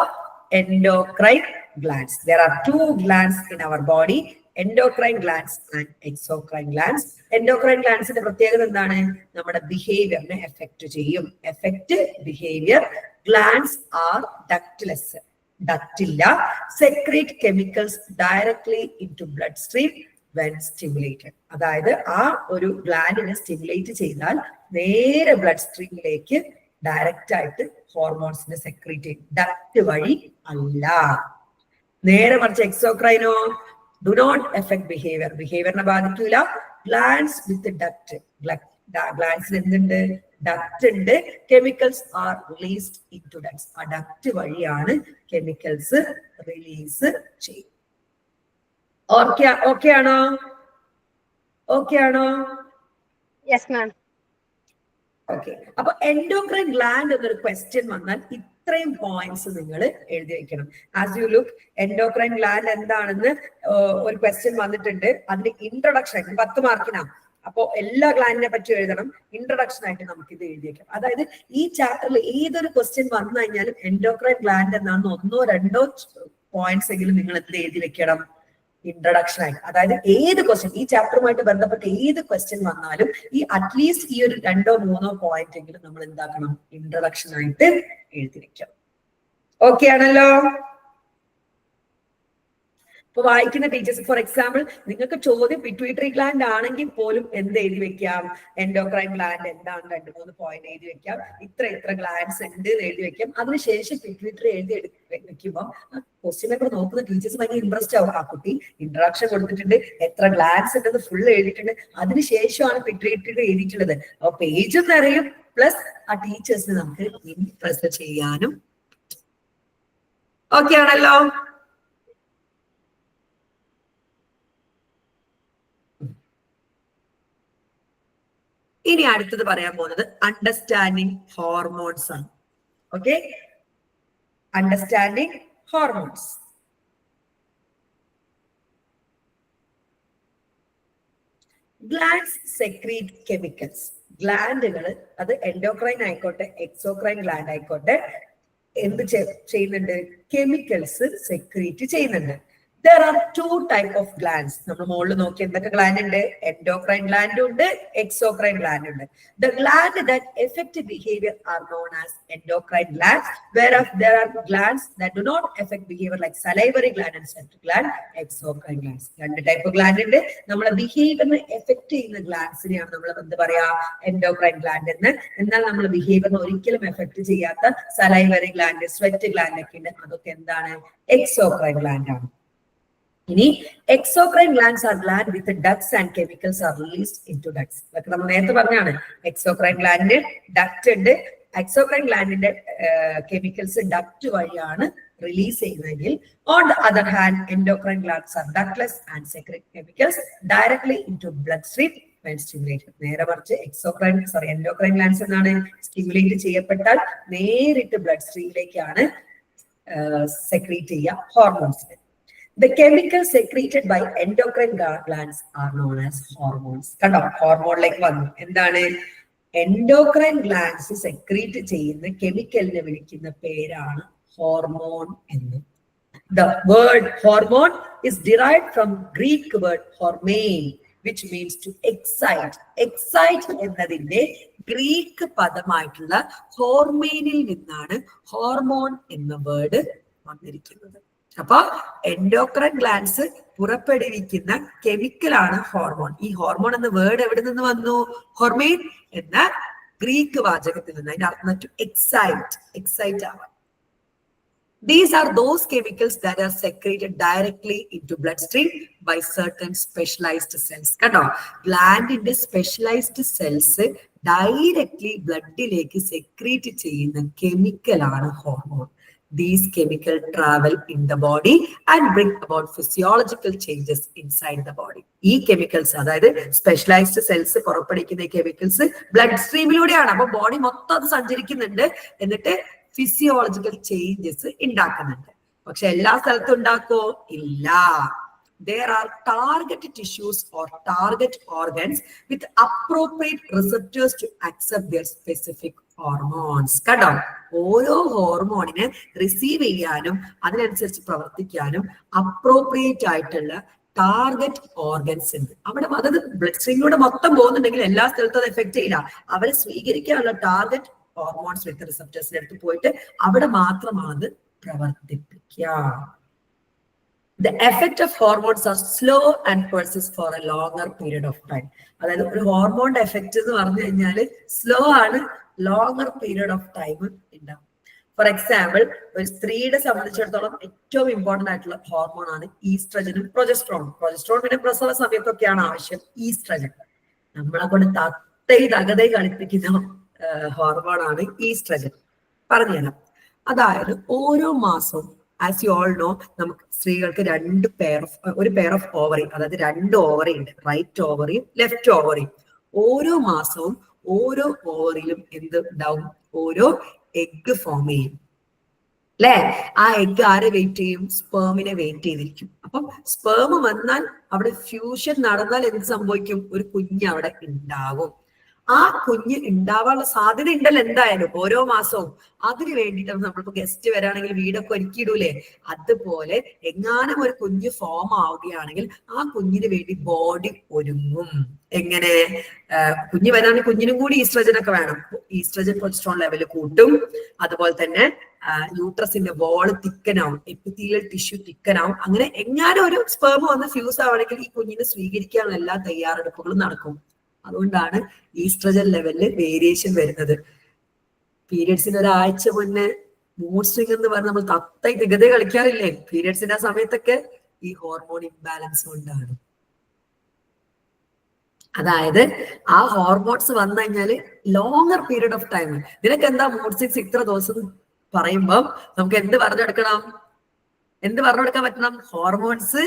Speaker 1: endocrine glands, there are two glands in our body, endocrine glands and exocrine glands. endocrine glandsന്റെ പ്രത്യേകത എന്താണ്? നമ്മുടെ ബിഹേവിയറിനെ എഫക്ട് ചെയ്യും. Effect behaviour. glands are ductless, duct ഇല്ല. secrete chemicals directly into bloodstream when stimulated. അതായത് ആ ഒരു ഗ്ലാൻഡിനെ സ്റ്റിമുലേറ്റ് ചെയ്താൽ നേരെ ബ്ലഡ് സ്ട്രീമിലേക്ക് ഡയറക്റ്റ് ആയിട്ട് ഹോർമോൺസിനെ സെക്രീറ്റ് ചെയ്യും. ഡക്ട് വഴി അല്ല. നേരെ മറിച്ച് എക്സോക്രൈനോ ഡു നോട്ട് എഫക്ട് ബിഹേവിയർ, ബിഹേവിയറിനെ ബാധിക്കൂല. ഗ്ലാൻഡ്സ് വിത്ത് ഡക്ട്, ഗ്ലാൻഡ്സിൽ എന്തുണ്ട്? ഡക്ട് ഉണ്ട്. Chemicals are released into ducts. ആ ഡക്ട് വഴിയാണ് കെമിക്കൽസ് റിലീസ് ചെയ്യും. ഓക്കെ ആണോ? ഓക്കെ ആണോ?
Speaker 2: Yes ma'am.
Speaker 1: ഓക്കെ, അപ്പൊ എൻഡോക്രൈൻ ഗ്ലാൻഡ് എന്നൊരു ക്വസ്റ്റ്യൻ വന്നാൽ ഇത്രയും പോയിന്റ്സ് നിങ്ങൾ എഴുതി വെക്കണം. As you look, endocrine gland എന്താണെന്ന് ഒരു ക്വസ്റ്റ്യൻ വന്നിട്ടുണ്ട്. അതിന്റെ ഇൻട്രൊഡക്ഷൻ 10 മാർക്കിനാണ്. അപ്പോ എല്ലാ ഗ്ലാൻഡിനെ പറ്റി എഴുതണം. ഇൻട്രൊഡക്ഷൻ ആയിട്ട് നമുക്ക് ഇത് എഴുതി വെക്കാം. അതായത് ഈ ചാപ്റ്ററിൽ ഏതൊരു ക്വസ്റ്റ്യൻ വന്നു കഴിഞ്ഞാലും എൻഡോക്രൈൻ ഗ്ലാൻഡ് എന്നാണ് 1-2 പോയിന്റ്സ് എങ്കിലും നിങ്ങൾ എന്ത് എഴുതി വെക്കണം? ഇൻട്രൊഡക്ഷൻ ആയിട്ട്. അതായത് ഏത് ക്വസ്റ്റ്യൻ, ഈ ചാപ്റ്ററുമായിട്ട് ബന്ധപ്പെട്ട് ഏത് ക്വസ്റ്റ്യൻ വന്നാലും ഈ അറ്റ്ലീസ്റ്റ് ഈ ഒരു 2-3 പോയിന്റ് എങ്കിലും നമ്മൾ എന്താക്കണം? ഇൻട്രൊഡക്ഷൻ ആയിട്ട് എഴുതി വെക്കണം. ഓക്കെ ആണല്ലോ? ഇപ്പൊ വായിക്കുന്ന ടീച്ചേഴ്സ്, ഫോർ എക്സാമ്പിൾ, നിങ്ങൾക്ക് ചോദ്യം പിറ്റ്യൂട്ടറി ഗ്ലാൻഡ് ആണെങ്കിൽ പോലും എന്ത് എഴുതി വെക്കാം? എൻഡോക്രൈൻ ഗ്ലാൻഡ് എന്താണ് 2-3 പോയിന്റ് എഴുതി വെക്കാം. ഇത്ര ഗ്ലാൻഡ്സ് ഉണ്ട് എന്ന് എഴുതി വെക്കാം. അതിനുശേഷം പിറ്റ്യൂട്ടറി എഴുതി വെക്കുമ്പോൾ ആ ക്വസ്റ്റ്യൻ പേപ്പർ നോക്കുന്ന ടീച്ചേഴ്സ് ഭയങ്കര ഇൻട്രസ്റ്റ് ആവും. ആ കുട്ടി ഇൻട്രൊഡക്ഷൻ കൊടുത്തിട്ടുണ്ട്, എത്ര ഗ്ലാൻഡ്സ് ഉണ്ടെന്ന് ഫുൾ എഴുതിയിട്ടുണ്ട്, അതിനുശേഷമാണ് പിറ്റ്യൂട്ടറി എഴുതിയിട്ടുള്ളത്. അപ്പൊ പേജും നിറയും, പ്ലസ് ആ ടീച്ചേഴ്സിന് നമുക്ക് ഇംപ്രസ് ചെയ്യാനും. ഓക്കെ ആണല്ലോ? ഇനി അടുത്തത് പറയാൻ പോകുന്നത് അണ്ടർസ്റ്റാൻഡിങ് ഹോർമോൺസ് ആണ്. Okay, understanding hormones. Glands secrete chemicals. ഗ്ലാൻഡുകൾ, അത് എൻഡോക്രൈൻ ആയിക്കോട്ടെ എക്സോക്രൈൻ ഗ്ലാൻഡ് ആയിക്കോട്ടെ, എന്ത് ചെയ്യുന്നുണ്ട്? കെമിക്കൽസ് സെക്രീറ്റ് ചെയ്യുന്നുണ്ട്. There are 2 type of glands. നമ്മൾ മുകളിൽ നോക്കി എന്തൊക്കെ ഗ്ലാൻഡ് ഉണ്ട്? എൻഡോക്രൈൻ ഗ്ലാൻഡ് ഉണ്ട്, എക്സോക്രൈൻ ഗ്ലാൻഡ് ഉണ്ട്. The gland that affect behavior are known as endocrine glands, whereas there are glands that do not affect behavior like salivary gland and sweat gland, exocrine glands. 2 type of gland ഉണ്ട്. നമ്മളെ ബിഹേവിയറിനെ effect ചെയ്യുന്ന ഗ്ലാൻഡ്സിനെയാണ് നമ്മൾ എന്ത് പറയാ? Endocrine gland എന്ന്. എന്നാൽ നമ്മൾ ബിഹേവിയറിനെ ഒരിക്കലും എഫക്ട് ചെയ്യാത്ത സലൈവറി ഗ്ലാൻഡ്, സ്വെറ്റ് ഗ്ലാൻഡ് ഒക്കെ ഉണ്ട്. അതൊക്കെ എന്താണ്? എക്സോക്രൈൻ ഗ്ലാൻഡ് ആണ്. ഇനി exocrine glands are gland with ducts and chemicals are released into ducts. അതൊക്കെ നമ്മൾ നേരത്തെ പറഞ്ഞാണ്. exocrine gland ഡക്ട് ഉണ്ട്. exocrine glandന്റെ കെമിക്കൽസ് ഡക്ട് വഴിയാണ് റിലീസ് ചെയ്യുന്നതെങ്കിൽ, on the other hand endocrine glands are ductless and secrete chemicals directly into bloodstream when stimulated. നേരെ മറിച്ച് endocrine glands എന്നാണ് സ്റ്റിമുലേറ്റ് ചെയ്യപ്പെട്ടാൽ നേരിട്ട് ബ്ലഡ് സ്ട്രീമിലേക്കാണ് സെക്രീറ്റ് ചെയ്യുക ഹോർമോൺസിനെ. The chemicals secreted by endocrine glands are known as hormones. കണ്ടോ, ഹോർമോണിലേക്ക് വന്നു. എന്താണ്? Endocrine glands secrete ചെയ്യുന്ന കെമിക്കലിനെ വിളിക്കുന്ന പേരാണ് ഹോർമോൺ എന്ന്. The word hormone is derived from Greek word hormone, which means to excite. Excite എന്നതിന്റെ ഗ്രീക്ക് പദമായിട്ടുള്ള ഹോർമേനിൽ നിന്നാണ് ഹോർമോൺ എന്ന വേർഡ് വന്നിരിക്കുന്നത്. അപ്പൊ എൻഡോക്രൈൻ ഗ്ലാൻഡ്സ് പുറപ്പെടുവിക്കുന്ന കെമിക്കലാണ് ഹോർമോൺ. ഈ ഹോർമോൺ എന്ന വേർഡ് എവിടെ നിന്ന് വന്നു? ഹോർമേൻ എന്ന ഗ്രീക്ക് വാചകത്തിൽ നിന്ന്. അതിന്റെ അർത്ഥം ടു എക്സൈറ്റ്, എക്സൈറ്റ് ആവാം. These are those chemicals that are secreted directly into bloodstream by certain specialized cells. കണ്ടോ, ഗ്ലാൻഡിന്റെ സ്പെഷ്യലൈസ്ഡ് സെൽസ് ഡയറക്ട്ലി ബ്ലഡിലേക്ക് സെക്രീറ്റ് ചെയ്യുന്ന കെമിക്കലാണ് hormone. These chemicals travel in the body and bring about physiological changes inside the body. ഈ chemicals, അതായത് specialised cells പുറപ്പെടുവിക്കുന്ന chemicals blood സ്ട്രീമിലൂടെയാണ്. അപ്പൊ body മൊത്തം അത് സഞ്ചരിക്കുന്നുണ്ട്, എന്നിട്ട് physiological changes ഉണ്ടാക്കുന്നുണ്ട്. പക്ഷെ എല്ലാ സ്ഥലത്തും ഉണ്ടാക്കോ? ഇല്ല. There are target tissues or target organs with appropriate receptors to accept their specific hormones. കണ്ടോ, ഓരോ ഹോർമോണിനെ റിസീവ് ചെയ്യാനും അതിനനുസരിച്ച് പ്രവർത്തിക്കാനും അപ്രോപ്രിയേറ്റ് ആയിട്ടുള്ള ടാർഗറ്റ് ഓർഗൻസ് ഉണ്ട് അവിടെ. അതായത് ബ്ലഡ് സ്ട്രീമിലൂടെ മൊത്തം പോകുന്നുണ്ടെങ്കിൽ എല്ലാ സ്ഥലത്തും അത് എഫക്ട് ചെയ്യില്ല. അവരെ സ്വീകരിക്കാനുള്ള ടാർഗറ്റ് ഹോർമോൺസ് വിത്ത് റിസപ്റ്റേഴ്സിന്റെ അടുത്ത് പോയിട്ട് അവിടെ മാത്രമാണ് പ്രവർത്തിപ്പിക്കുക. The effect of hormones are slow and persist for a longer period of time. അതായത് ഒരു ഹോർമോണിന്റെ എഫക്റ്റ് എന്ന് പറഞ്ഞു കഴിഞ്ഞാൽ സ്ലോ ആണ്, ലോങ്ങർ പീരിയഡ് ഓഫ് ടൈം ഉണ്ടാവും. ഫോർ എക്സാമ്പിൾ, ഒരു സ്ത്രീയുടെ സംബന്ധിച്ചിടത്തോളം ഏറ്റവും ഇമ്പോർട്ടന്റ് ആയിട്ടുള്ള ഹോർമോൺ ആണ് ഈസ്ട്രജനും പ്രൊജസ്ട്രോണും. പ്രൊജസ്ട്രോൺ പിന്നെ പ്രസവ സമയത്തൊക്കെയാണ് ആവശ്യം. ഈസ്ട്രജൻ നമ്മളെ കൊണ്ട് തകതൈ കളിപ്പിക്കുന്ന ഹോർമോണാണ് ഈസ്ട്രജൻ. പറഞ്ഞുതരാം. അതായത് ഓരോ മാസവും, ആസ് യു ഓൾ നോ, നമുക്ക് സ്ത്രീകൾക്ക് ഒരു പെയർ ഓഫ് ഓവറി, അതായത് 2 ഓവറി ഉണ്ട്, റൈറ്റ് ഓവറിയും ലെഫ്റ്റ് ഓവറിയും. ഓരോ മാസവും ഓരോ ഓവറിയിലും എന്ത് ഉണ്ടാവും? ഓരോ എഗ് ഫോം ചെയ്യും, അല്ലെ? ആ എഗ് ആരെ വെയിറ്റ് ചെയ്യും? സ്പേമിനെ വെയിറ്റ് ചെയ്തിരിക്കും. അപ്പം സ്പേം വന്നാൽ അവിടെ ഫ്യൂഷൻ നടന്നാൽ എന്ത് സംഭവിക്കും? ഒരു കുഞ്ഞ് അവിടെ ഉണ്ടാവും. ആ കുഞ്ഞ് ഉണ്ടാവാനുള്ള സാധ്യത ഉണ്ടല്ലോ എന്തായാലും ഓരോ മാസവും. അതിന് വേണ്ടിയിട്ട് നമ്മളിപ്പോ ഗസ്റ്റ് വരാണെങ്കിൽ വീടൊക്കെ ഒരുക്കിയിടൂലേ, അതുപോലെ എങ്ങാനും ഒരു കുഞ്ഞ് ഫോം ആവുകയാണെങ്കിൽ ആ കുഞ്ഞിന് വേണ്ടി ബോഡി ഒരുങ്ങും. എങ്ങനെ? കുഞ്ഞ് വരാണെങ്കിൽ കുഞ്ഞിനും കൂടി ഈസ്ട്രജനൊക്കെ വേണം. ഈസ്ട്രജൻ പ്രൊജസ്ട്രോൺ ലെവല് കൂട്ടും. അതുപോലെ തന്നെ യൂട്രസിന്റെ വോള് തിക്കനാവും, എപ്പിത്തീലിയൽ ടിഷ്യൂ തിക്കനാവും. അങ്ങനെ എങ്ങാനും ഒരു സ്പേം വന്ന് ഫ്യൂസ് ആവണമെങ്കിൽ ഈ കുഞ്ഞിനെ സ്വീകരിക്കാനുള്ള എല്ലാ തയ്യാറെടുപ്പുകളും നടക്കും. അതുകൊണ്ടാണ് ഈസ്ട്രജൻ ലെവലില് വേരിയേഷൻ വരുന്നത്. പീരിയഡ്സിന് ഒരാഴ്ച മുന്നേ മൂഡ് സ്വിംഗ് എന്ന് പറഞ്ഞ് നമ്മൾ തികതെ കളിക്കാറില്ലേ? പീരിയഡ്സിന്റെ ആ സമയത്തൊക്കെ ഈ ഹോർമോൺ ഇംബാലൻസ് കൊണ്ടാണ്. അതായത് ആ ഹോർമോൺസ് വന്നു കഴിഞ്ഞാല് ലോങ്ങർ പീരീഡ് ഓഫ് ടൈം. നിനക്ക് എന്താ മൂഡ് സ്വിങ്സ് ഇത്ര ദിവസം പറയുമ്പം നമുക്ക് എന്ത് പറഞ്ഞെടുക്കണം? എന്ത് പറഞ്ഞെടുക്കാൻ പറ്റണം? ഹോർമോൺസ്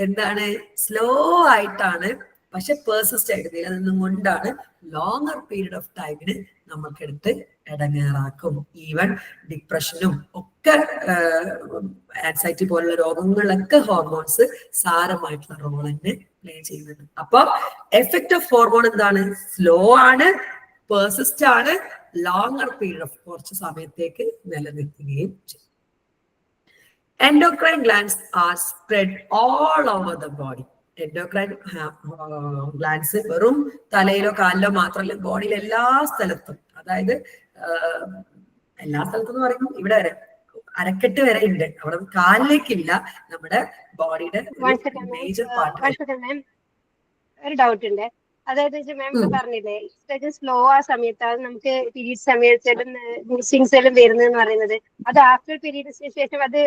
Speaker 1: എന്താണ്? സ്ലോ ആയിട്ടാണ്, പക്ഷെ പേഴ്സിസ്റ്റ് ആയിട്ട് നിലനിന്നും കൊണ്ടാണ് ലോങ്ങർ പീരീഡ് ഓഫ് ടൈമിന് നമുക്കെടുത്ത് ഇടങ്ങേറാക്കും. ഈവൻ ഡിപ്രഷനും ഒക്കെ, ആൻസൈറ്റി പോലുള്ള രോഗങ്ങളിലൊക്കെ ഹോർമോൺസ് സാരമായിട്ടുള്ള റോൾ തന്നെ പ്ലേ ചെയ്യുന്നുണ്ട്. അപ്പൊ എഫക്ട് ഓഫ് ഹോർമോൺ എന്താണ്? സ്ലോ ആണ്, പേഴ്സിസ്റ്റ് ആണ്, ലോങ്ങർ പീരീഡ് ഓഫ് കുറച്ച് സമയത്തേക്ക് നിലനിൽക്കുകയും ചെയ്യും. Endocrine glands are spread all over the body. Endocrine glance വെറും തലയിലോ കാലിലോ മാത്രമല്ല, ബോഡിയിലെ എല്ലാ സ്ഥലത്തും. അതായത് എല്ലാ സ്ഥലത്തും എന്ന് പറയുമ്പോൾ ഇവിടെ വരെ അരക്കെട്ട് വരെ ഉണ്ട്. അവിടെ കാലിലേക്കില്ല, നമ്മുടെ ബോഡിയുടെ മേജർ പാർട്ട്.
Speaker 2: ഒരു ഡൗട്ട് ഉണ്ട്. അതായത് മാം പറഞ്ഞില്ലേ ഈസ്ട്രജൻ സ്ലോ ആ സമയത്താണ് നമുക്ക് പീരീഡ് സമയത്തും മൂഡ്സ്വിങ്സ് എല്ലാം വരുന്നതെന്ന് പറയുന്നത്. അത് ആഫ്റ്റർ പീരീഡ്സിന് ശേഷം അത്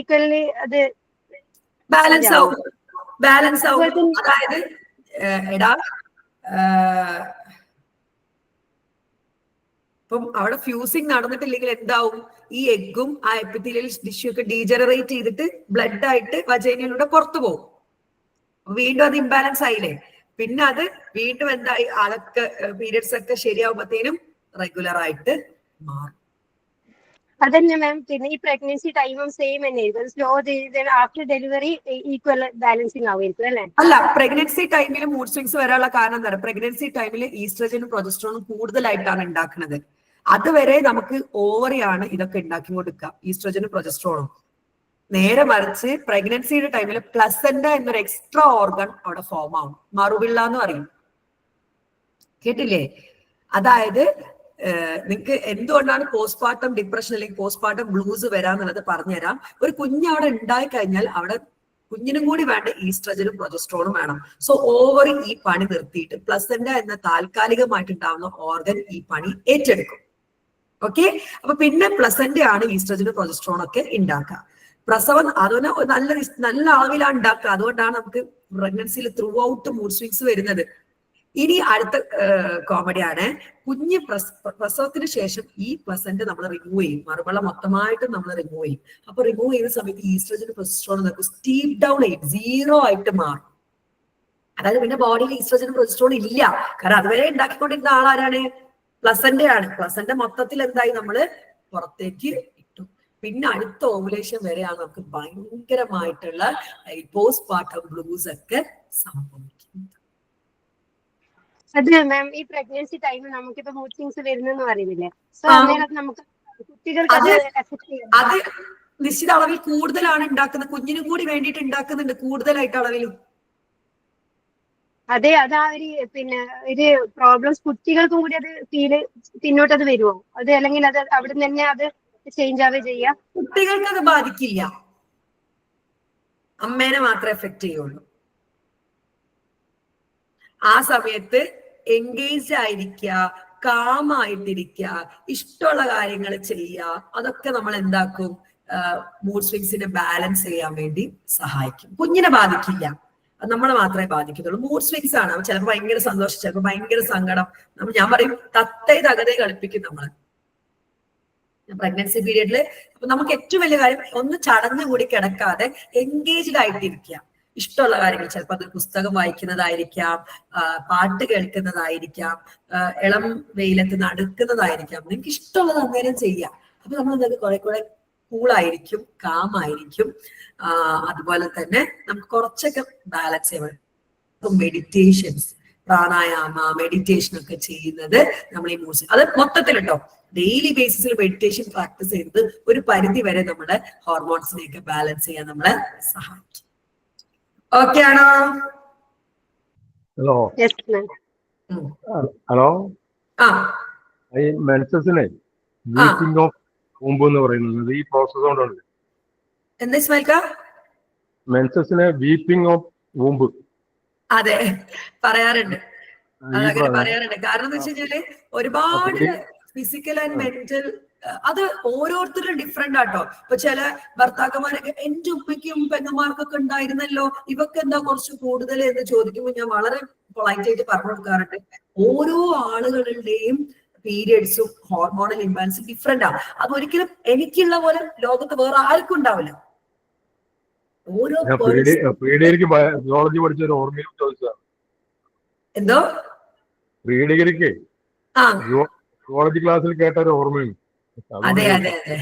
Speaker 2: ഈക്വലി അത്
Speaker 1: ബാലൻസ് ആവും. അതായത് ഇപ്പം അവിടെ ഫ്യൂസിങ് നടന്നിട്ടില്ലെങ്കിൽ എന്താവും? ഈ എഗ്ഗും ആ എപ്പിത്തീലിയൽ ടിഷ്യൂ ഒക്കെ ഡീജനറേറ്റ് ചെയ്തിട്ട് ബ്ലഡ് ആയിട്ട് വജൈനയിലൂടെ പുറത്തു പോകും. വീണ്ടും അത് ഇംബാലൻസ് ആയില്ലേ? പിന്നെ അത് വീണ്ടും എന്തായി? അതൊക്കെ പീരിയഡ്സ് ഒക്കെ ശരിയാവുമ്പത്തേനും റെഗുലർ ആയിട്ട് മാറും.
Speaker 2: അതന്നെ മാം. പിന്നെ ഈ പ്രഗ്നൻസി ടൈമും സെയിം തന്നെ, slow after delivery equal balancing ആവുമായിരിക്കും അല്ലേ?
Speaker 1: അല്ല, പ്രഗ്നൻസി ടൈമിൽ മൂഡ് സ്വിങ്സ് വരാനുള്ള കാരണം എന്താണ്? പ്രഗ്നൻസി ടൈമിൽ ഈസ്ട്രജനും പ്രൊജസ്ട്രോണും കൂടുതലായിട്ടാണ് ഉണ്ടാക്കുന്നത്. അതുവരെ നമുക്ക് ഓവറിയാണ് ഇതൊക്കെ ഉണ്ടാക്കി കൊടുക്കുക, ഈസ്ട്രജനും പ്രൊജസ്ട്രോണും. നേരെ മറിച്ച് പ്രഗ്നൻസിയുടെ ടൈമിൽ പ്ലസന്റ എന്നൊരു എക്സ്ട്രാ ഓർഗൻ അവിടെ ഫോം ആവും. മറുപിള്ള എന്ന് പറയും, കേട്ടില്ലേ? അതായത് നിങ്ങൾക്ക് എന്തുകൊണ്ടാണ് പോസ്റ്റ്മോർട്ടം ഡിപ്രഷൻ അല്ലെങ്കിൽ പോസ്റ്റ്മോർട്ടം ബ്ലൂസ് വരാന്നുള്ളത് പറഞ്ഞുതരാം. ഒരു കുഞ്ഞ് അവിടെ ഉണ്ടായി കഴിഞ്ഞാൽ അവിടെ കുഞ്ഞിനും കൂടി വേണ്ട ഈസ്ട്രജനും പ്രൊജസ്ട്രോണും വേണം. സോ ഓവറി ഈ പണി നിർത്തിയിട്ട് പ്ലസന്റ എന്ന താൽക്കാലികമായിട്ടുണ്ടാവുന്ന ഓർഗൻ ഈ പണി ഏറ്റെടുക്കും. ഓക്കെ. അപ്പൊ പിന്നെ പ്ലസന്റ് ആണ് ഈസ്ട്രജനും പ്രൊജസ്ട്രോൺ ഒക്കെ ഉണ്ടാക്കുക. പ്രസവം അതുപോലെ നല്ല അളവിലാണ് ഉണ്ടാക്കുക. അതുകൊണ്ടാണ് നമുക്ക് പ്രഗ്നൻസിയിൽ ത്രൂ ഔട്ട് മൂഡ് സ്വിങ്സ് വരുന്നത്. ഇനി അടുത്ത കോമഡിയാണ്, കുഞ്ഞ് പ്രസവത്തിന് ശേഷം ഈ പ്ലസന്റ് നമ്മൾ റിമൂവ് ചെയ്യും, മറുപള്ള മൊത്തമായിട്ട് നമ്മൾ റിമൂവ് ചെയ്യും. അപ്പൊ റിമൂവ് ചെയ്യുന്ന സമയത്ത് ഈസ്ട്രജൻ പ്രൊജസ്ട്രോൺ നമുക്ക് സ്റ്റീപ്പ് ഡൗൺ ചെയ്യും, 0 ആയിട്ട് മാറും. അതായത് പിന്നെ ബോഡിയിൽ ഈസ്ട്രജൻ പ്രൊജസ്ട്രോൺ ഇല്ല. കാരണം അതുവരെ ഉണ്ടാക്കിക്കൊണ്ടിരുന്ന ആളാരാണ്? പ്ലസന്റ് ആണ്. പ്ലസന്റ് മൊത്തത്തിൽ എന്തായി നമ്മള് പുറത്തേക്ക് ഇട്ടു. പിന്നെ അടുത്ത ഓവുലേഷൻ വരെയാണ് നമുക്ക് ഭയങ്കരമായിട്ടുള്ള പോസ്റ്റ് പാർട്ടം ബ്ലൂസ് ഒക്കെ സംഭവിക്കുന്നത്.
Speaker 2: അത് മാം ഈ പ്രഗ്നൻസി ടൈമിൽ നമുക്കിപ്പോ മൂഡ് സ്വിങ്സ് വരുന്നെന്ന് പറയുന്നില്ലേ, സോ അന്നേരം നമുക്ക് കുട്ടികൾക്ക്
Speaker 1: അത് നിശ്ചിത അളവിൽ കൂടുതലാണ് ഉണ്ടാക്കുന്നത്. കുഞ്ഞിനും കൂടി വേണ്ടിയിട്ട് ഉണ്ടാക്കുന്നുണ്ട് കൂടുതലായിട്ട് അളവിൽ.
Speaker 2: അതെ, അതാ ഒരു പിന്നെ ഒരു പ്രോബ്ലംസ് കുട്ടികൾക്കും കൂടി അത് പിന്നോട്ട് അത് വരുമോ? അത് അല്ലെങ്കിൽ അത് അവിടെ തന്നെ അത് ചേഞ്ച് ആവുക ചെയ്യാം?
Speaker 1: കുട്ടികൾക്ക് അത് ബാധിക്കില്ല, അമ്മേനെ മാത്രമേ എഫക്ട് ചെയ്യുള്ളൂ. ആ സമയത്ത് എൻഗേജ് ആയിരിക്കുക, കാമായിട്ടിരിക്കുക, ഇഷ്ടമുള്ള കാര്യങ്ങൾ ചെയ്യുക, അതൊക്കെ നമ്മൾ എന്താക്കും, മൂഡ് സ്വിങ്സിനെ ബാലൻസ് ചെയ്യാൻ വേണ്ടി സഹായിക്കും. കുഞ്ഞിനെ ബാധിക്കില്ല, അത് നമ്മളെ മാത്രമേ ബാധിക്കത്തുള്ളൂ. മൂഡ് സ്വിങ്സ് ആണ്. ചിലപ്പോൾ ഭയങ്കര സന്തോഷം, ചിലപ്പോൾ ഭയങ്കര സങ്കടം. ഞാൻ പറയും തത്തേ തകതേ കളിപ്പിക്കും നമ്മള് പ്രഗ്നൻസി പീരീഡില്. അപ്പൊ നമുക്ക് ഏറ്റവും വലിയ കാര്യം ഒന്ന് ചടഞ്ഞുകൂടി കിടക്കാതെ എൻഗേജ്ഡ് ആയിട്ടിരിക്കുക. ഇഷ്ടമുള്ള കാര്യങ്ങൾ, ചിലപ്പോൾ അത് പുസ്തകം വായിക്കുന്നതായിരിക്കാം, പാട്ട് കേൾക്കുന്നതായിരിക്കാം, ഇളം വെയിലത്ത് നടക്കുന്നതായിരിക്കാം. നിങ്ങൾക്ക് ഇഷ്ടമുള്ളത് അന്നേരം ചെയ്യാം. അപ്പൊ നമ്മൾ എന്തായാലും കുറെ കൂടെ കൂളായിരിക്കും, കാമായിരിക്കും. അതുപോലെ തന്നെ നമുക്ക് കുറച്ചൊക്കെ ബാലൻസ് ചെയ്യണം. മെഡിറ്റേഷൻസ്, പ്രാണായാമ, മെഡിറ്റേഷൻ ഒക്കെ ചെയ്യുന്നത് നമ്മൾ ഈ മൂഡ്, അത് മൊത്തത്തിൽ കേട്ടോ ഡെയിലി ബേസിസിൽ മെഡിറ്റേഷൻ പ്രാക്ടീസ് ചെയ്യുന്നത് ഒരു പരിധി വരെ നമ്മുടെ ഹോർമോൺസിനെയൊക്കെ ബാലൻസ് ചെയ്യാൻ നമ്മളെ സഹായിക്കും. ഓക്കെ ആണോ?
Speaker 3: Hello hello. ഈ മെൻസസിനെ വീക്കിംഗ് ഓഫ് വൂമ്പ് എന്ന് പറയുന്നത് ഈ പ്രോസസ് കൊണ്ടാണ്.
Speaker 1: എന്താ ഇസ്മായിൽക്ക?
Speaker 3: മെൻസസിനെ വീപ്പിംഗ് ഓഫ് വൂമ്പ്.
Speaker 1: അതെ, പറയാറുണ്ട്. അതങ്ങനെ പറയാറുണ്ട്. കാരണം എന്താ വെച്ച് കഴിഞ്ഞാല് ഒരുപാട് ഫിസിക്കൽ ആൻഡ് മെന്റൽ, അത് ഓരോരുത്തരും ഡിഫറെന്റ് ആട്ടോ. ഇപ്പൊ ചില ഭർത്താക്കന്മാരൊക്കെ എന്റെ ഉമ്മയ്ക്കും പെങ്ങന്മാർക്കൊക്കെ ഉണ്ടായിരുന്നല്ലോ, ഇവക്ക് എന്താ കുറച്ച് കൂടുതൽ എന്ന് ചോദിക്കുമ്പോൾ ഞാൻ വളരെ പൊളൈറ്റ് ആയിട്ട് പറഞ്ഞു കൊടുക്കാറുണ്ട്. ഓരോ ആളുകളുടെയും പീരിയഡ്സും ഹോർമോണൽ ഇംബാലൻസും ഡിഫറെന്റ് ആണ്. അതൊരിക്കലും എനിക്കുള്ള പോലെ ലോകത്ത് വേറെ ആർക്കും ഉണ്ടാവില്ല. ഓരോ
Speaker 3: ബയോളജി പഠിച്ച ഒരു ഓർമ്മയും ചോദിച്ചതാണ്.
Speaker 1: എന്തോ
Speaker 3: പ്രീഡിഗ്രിക്ക് സുവോളജി ക്ലാസ്സിൽ കേട്ട ഒരു ഓർമ്മയുണ്ട്.
Speaker 1: അതെ അതെ അതെ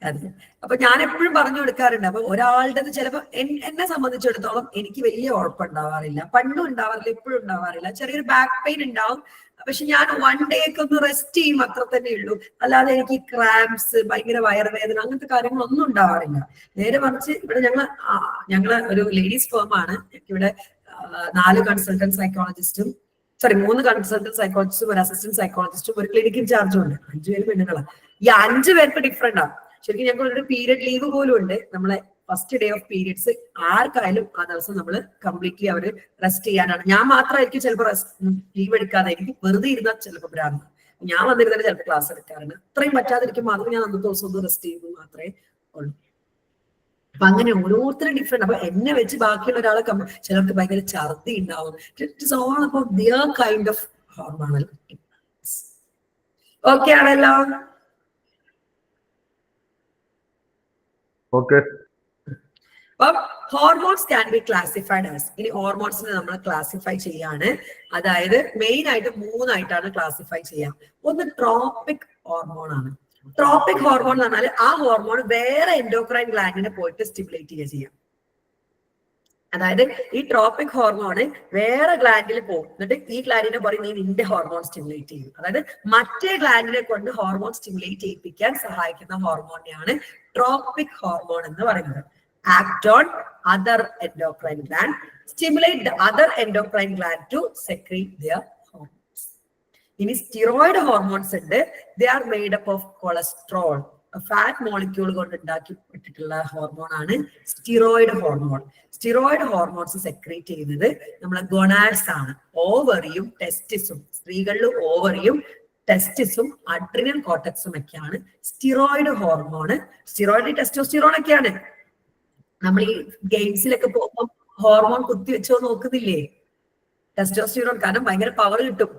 Speaker 1: അതെ. അപ്പൊ ഞാൻ എപ്പോഴും പറഞ്ഞു കൊടുക്കാറുണ്ട്. അപ്പൊ ഒരാളുടെ ചിലപ്പോ എന്നെ സംബന്ധിച്ചിടത്തോളം എനിക്ക് വലിയ ഉറപ്പുണ്ടാവാറില്ല, പണ്ടും ഉണ്ടാവാറില്ല, ഇപ്പോഴും ഉണ്ടാവാറില്ല. ചെറിയൊരു ബാക്ക് പെയിൻ ഉണ്ടാവും. പക്ഷെ ഞാൻ 1 day ഒക്കെ ഒന്ന് റെസ്റ്റ് ചെയ്യും, അത്ര തന്നെ ഉള്ളൂ. അല്ലാതെ എനിക്ക് ക്രാംസ്, ഭയങ്കര വയറുവേദന, അങ്ങനത്തെ കാര്യങ്ങളൊന്നും ഉണ്ടാവാറില്ല. നേരെ മറിച്ച് ഇവിടെ ഞങ്ങള് ഒരു ലേഡീസ് ഫേം ആണ്. ഇവിടെ 4 കൺസൾട്ടന്റ് സൈക്കോളജിസ്റ്റും 3 കൺസൾട്ടന്റ് സൈക്കോളജിസ്റ്റും, ഒരു അസിസ്റ്റന്റ് സൈക്കോളജിസ്റ്റും, ഒരു ക്ലിനിക് ഇൻചാർജും ഉണ്ട്. 5 പേര് പെണ്ണുങ്ങളാണ്. ഈ 5 പേർക്ക് ഡിഫറെന്റ് ആണ്. ശരിക്കും ഞങ്ങളൊരു പീരിയഡ് ലീവ് പോലും ഉണ്ട്. നമ്മളെ ഫസ്റ്റ് ഡേ ഓഫ് പീരിയഡ്സ് ആർക്കായാലും ആ ദിവസം നമ്മൾ കംപ്ലീറ്റ്ലി അവര് റെസ്റ്റ് ചെയ്യാനാണ്. ഞാൻ മാത്രമായിരിക്കും ചിലപ്പോൾ ലീവ് എടുക്കാതായിരിക്കും, വെറുതെ ഇരുന്നാൽ ചിലപ്പോൾ ഭ്രാന്ത്. ഞാൻ വന്നിരുന്നിട്ട് ചിലപ്പോൾ ക്ലാസ് എടുക്കാറുണ്ട്. അത്രയും പറ്റാതിരിക്കുമ്പോൾ മാത്രം ഞാൻ അന്നത്തെ ദിവസം ഒന്ന് റെസ്റ്റ് ചെയ്യുന്നത് മാത്രമേ ഉള്ളൂ. അപ്പൊ അങ്ങനെ ഓരോരുത്തരും ഡിഫറെന്റ്. അപ്പൊ എന്നെ വെച്ച് ബാക്കിയുള്ള ഒരാളെ ചിലർക്ക് ഭയങ്കര ഛർദി ഉണ്ടാവും. It's all about their kind of hormonal. Okay ആണല്ലോ?
Speaker 3: ഓക്കെ.
Speaker 1: അപ്പം hormones can be classified as, ഇനി ഹോർമോൺസിനെ നമ്മൾ ക്ലാസിഫൈ ചെയ്യാണ്. അതായത് മെയിൻ ആയിട്ട് 3 ആയിട്ടാണ് ക്ലാസിഫൈ ചെയ്യാം. ഒന്ന് ട്രോപ്പിക് ഹോർമോൺ ആണ്. ട്രോപ്പിക് ഹോർമോൺ എന്ന് പറഞ്ഞാൽ ആ ഹോർമോൺ വേറെ എൻഡോക്രൈൻ ഗ്ലാൻഡിനെ പോയിട്ട് സ്റ്റിമുലേറ്റ് ചെയ്യാം. അതായത് ഈ ട്രോപ്പിക് ഹോർമോണ് വേറെ ഗ്ലാൻഡിൽ പോകും, എന്നിട്ട് ഈ ഗ്ലാൻഡിനെ പറയും നീ നിന്റെ ഹോർമോൺ സ്റ്റിമുലേറ്റ് ചെയ്യും. അതായത് മറ്റേ ഗ്ലാൻഡിനെ കൊണ്ട് ഹോർമോൺ സ്റ്റിമുലേറ്റ് ചെയ്യിപ്പിക്കാൻ സഹായിക്കുന്ന ഹോർമോണിനെയാണ് ട്രോപ്പിക് ഹോർമോൺ എന്ന് പറയുന്നത്. Act on other endocrine gland, stimulate the other endocrine gland to secrete their hormones. ഇനി സ്റ്റിറോയിഡ് ഹോർമോൺസ് ഉണ്ട്. They are made up of cholesterol, fat molecule കൊണ്ട് ഉണ്ടാക്കിപ്പെട്ടിട്ടുള്ള ഹോർമോൺ ആണ് steroid hormone. Steroid hormones secrete ചെയ്യുന്നത് നമ്മളെ gonads ആണ്. ഓവറിയും ടെസ്റ്റിസും, സ്ത്രീകളിൽ ഓവറിയും ടെസ്റ്റിസും adrenal കോർട്ടക്സും ഒക്കെയാണ് steroid hormone. Steroid testosterone ഒക്കെയാണ്. നമ്മൾ ഈ ഗെയിംസിലൊക്കെ പോകുമ്പോൾ ഹോർമോൺ കുത്തിവെച്ചോ നോക്കുന്നില്ലേ, ടെസ്റ്റോസ്റ്റിറോൺ, കാരണം ഭയങ്കര പവർ കിട്ടും.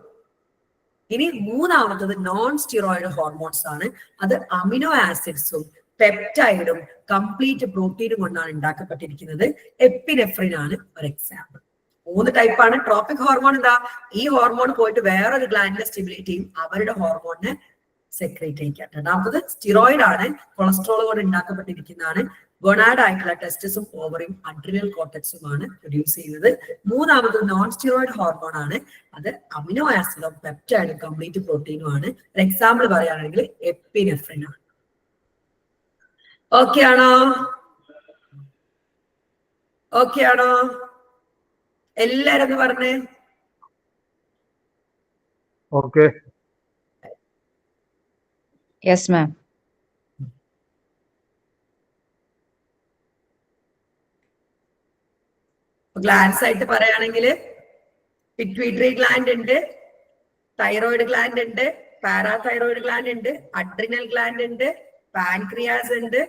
Speaker 1: ഇനി മൂന്നാമത്തത് നോൺ സ്റ്റിറോയിഡ് ഹോർമോൺസ് ആണ്. അത് അമിനോ ആസിഡ്സും പെപ്റ്റൈഡും കംപ്ലീറ്റ് പ്രോട്ടീനും കൊണ്ടാണ് ഉണ്ടാക്കപ്പെട്ടിരിക്കുന്നത്. എപ്പിനെഫ്രിൻ ആണ് ഒരു എക്സാമ്പിൾ. 3 ടൈപ്പാണ്. ട്രോപ്പിക് ഹോർമോൺ എന്താ, ഈ ഹോർമോൺ പോയിട്ട് വേറൊരു ഗ്ലാൻഡിനെ സ്റ്റിമുലേറ്റ് ചെയ്യും, അവരുടെ ഹോർമോണിനെ സെക്രേറ്റ് ചെയ്യിക്കാൻ. രണ്ടാമത്തത് സ്റ്റിറോയിഡ് ആണ്, കൊളസ്ട്രോൾ കൊണ്ട് ഉണ്ടാക്കപ്പെട്ടിരിക്കുന്നതാണ്. ഗൊണാഡ് ആയിട്ടുള്ള ടെസ്റ്റിസും ഓവറിയും അഡ്രിനൽ കോർട്ടക്സുമാണ് പ്രൊഡ്യൂസ് ചെയ്യുന്നത്. മൂന്നാമത് നോൺ സ്റ്റിറോയിഡ് ഹോർമോൺ ആണ്, അത് അമിനോ ആസിഡും പെപ്റ്റൈഡും കംപ്ലീറ്റ് പ്രോട്ടീനും ആണ്. ഒരു എക്സാമ്പിൾ പറയുകയാണെങ്കിൽ എപ്പിനെഫ്രിൻ ആണ്. ഓക്കെ ആണോ? ഓക്കെ ആണോ എല്ലാരും ഒന്ന് പറഞ്ഞേ?
Speaker 3: ഓക്കെ.
Speaker 4: Yes ma'am.
Speaker 1: ഗ്ലാൻസ് ആയിട്ട് പറയുകയാണെങ്കിൽ പിറ്റ്യൂട്ടറി ഗ്ലാൻഡ് ഉണ്ട്, തൈറോയിഡ് ഗ്ലാൻഡ് ഉണ്ട്, പാരാതൈറോയിഡ് ഗ്ലാൻഡ് ഉണ്ട്, അഡ്രിനൽ ഗ്ലാൻഡ് ഉണ്ട്, പാൻക്രിയാസ് ഉണ്ട്,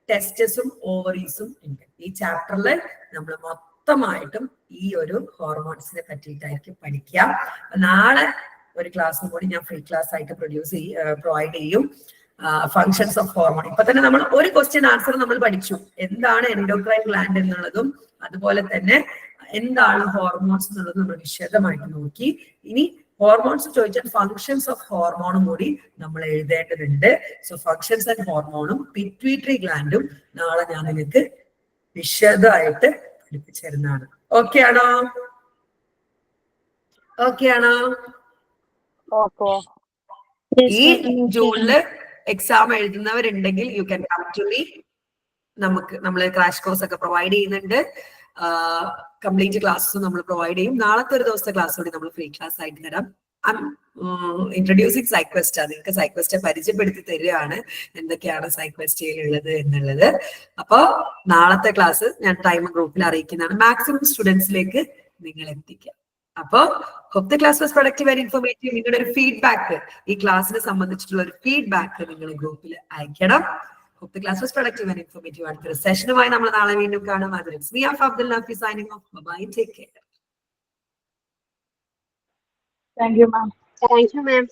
Speaker 1: ടെസ്റ്റസും ഓവറീസും ഉണ്ട്. ഈ ചാപ്റ്ററിൽ നമ്മൾ മൊത്തമായിട്ടും ഈ ഒരു ഹോർമോൺസിനെ പറ്റിയിട്ടായിരിക്കും പഠിക്കുക. നാളെ ഒരു ക്ലാസ്സും കൂടി ഞാൻ ഫ്രീ ക്ലാസ് ആയിട്ട് പ്രൊവൈഡ് ചെയ്യും. Functions of hormone. ഇപ്പൊ തന്നെ നമ്മൾ ഒരു ക്വസ്റ്റ്യൻ ആൻസർ നമ്മൾ പഠിച്ചു, എന്താണ് എൻഡോക്രൈൻ ഗ്ലാൻഡ് എന്നുള്ളതും അതുപോലെ തന്നെ എന്താണ് ഹോർമോൺസ് എന്നുള്ളത് നമ്മൾ വിശദമായിട്ട് നോക്കി. ഇനി ഹോർമോൺസ് ചോദിച്ചാൽ ഫങ്ഷൻസ് ഓഫ് ഹോർമോണും കൂടി നമ്മൾ എഴുതേണ്ടതുണ്ട്. സോ ഫങ്ഷൻസ് ആൻഡ് ഹോർമോണും പിറ്റ്യൂട്ടറി ഗ്ലാൻഡും നാളെ ഞാൻ നിങ്ങൾക്ക് വിശദമായിട്ട് പഠിപ്പിച്ചു തരുന്നതാണ്. ഓക്കെ ആണോ? ഓക്കെ ആണോ? ഈ ജൂണില് എക്സാം എഴുതുന്നവരുണ്ടെങ്കിൽ you can come to me. നമ്മൾ ക്രാഷ് കോഴ്സ് ഒക്കെ പ്രൊവൈഡ് ചെയ്യുന്നുണ്ട്. കംപ്ലീറ്റ് ക്ലാസ്സും നമ്മൾ പ്രൊവൈഡ് ചെയ്യും. നാളത്തെ ഒരു ദിവസത്തെ ക്ലാസ് കൂടി നമ്മൾ ഫ്രീ ക്ലാസ് ആയിട്ട് തരാം. ഇൻട്രൊഡ്യൂസിങ് സൈക്വസ്റ്റ. നിങ്ങൾക്ക് സൈക്വസ്റ്റ പരിചയപ്പെടുത്തി തരികയാണ്, എന്തൊക്കെയാണ് സൈക്വസ്റ്റയിലുള്ളത് എന്നുള്ളത്. അപ്പൊ നാളത്തെ ക്ലാസ് ഞാൻ ടൈം ഗ്രൂപ്പിൽ അറിയിക്കുന്നതാണ്. മാക്സിമം സ്റ്റുഡൻസിലേക്ക് നിങ്ങൾ എത്തിക്കുക. അപ്പൊ hope the class was productive and informative. നിങ്ങളുടെ ഒരു ഫീഡ്ബാക്ക്, ഈ ക്ലാസ്സിനെ സംബന്ധിച്ചിട്ടുള്ള ഒരു ഫീഡ്ബാക്ക് നിങ്ങൾ ഗ്രൂപ്പിൽ അയക്കണം. Hope the class was productive and informative. അടുത്തൊരു സെഷനുമായി നമ്മൾ നാളെ വീണ്ടും കാണാം. അതിന് me of Abdul Nafi signing off. Bye, take care.
Speaker 5: Thank you, ma'am.
Speaker 2: Thank you, ma'am.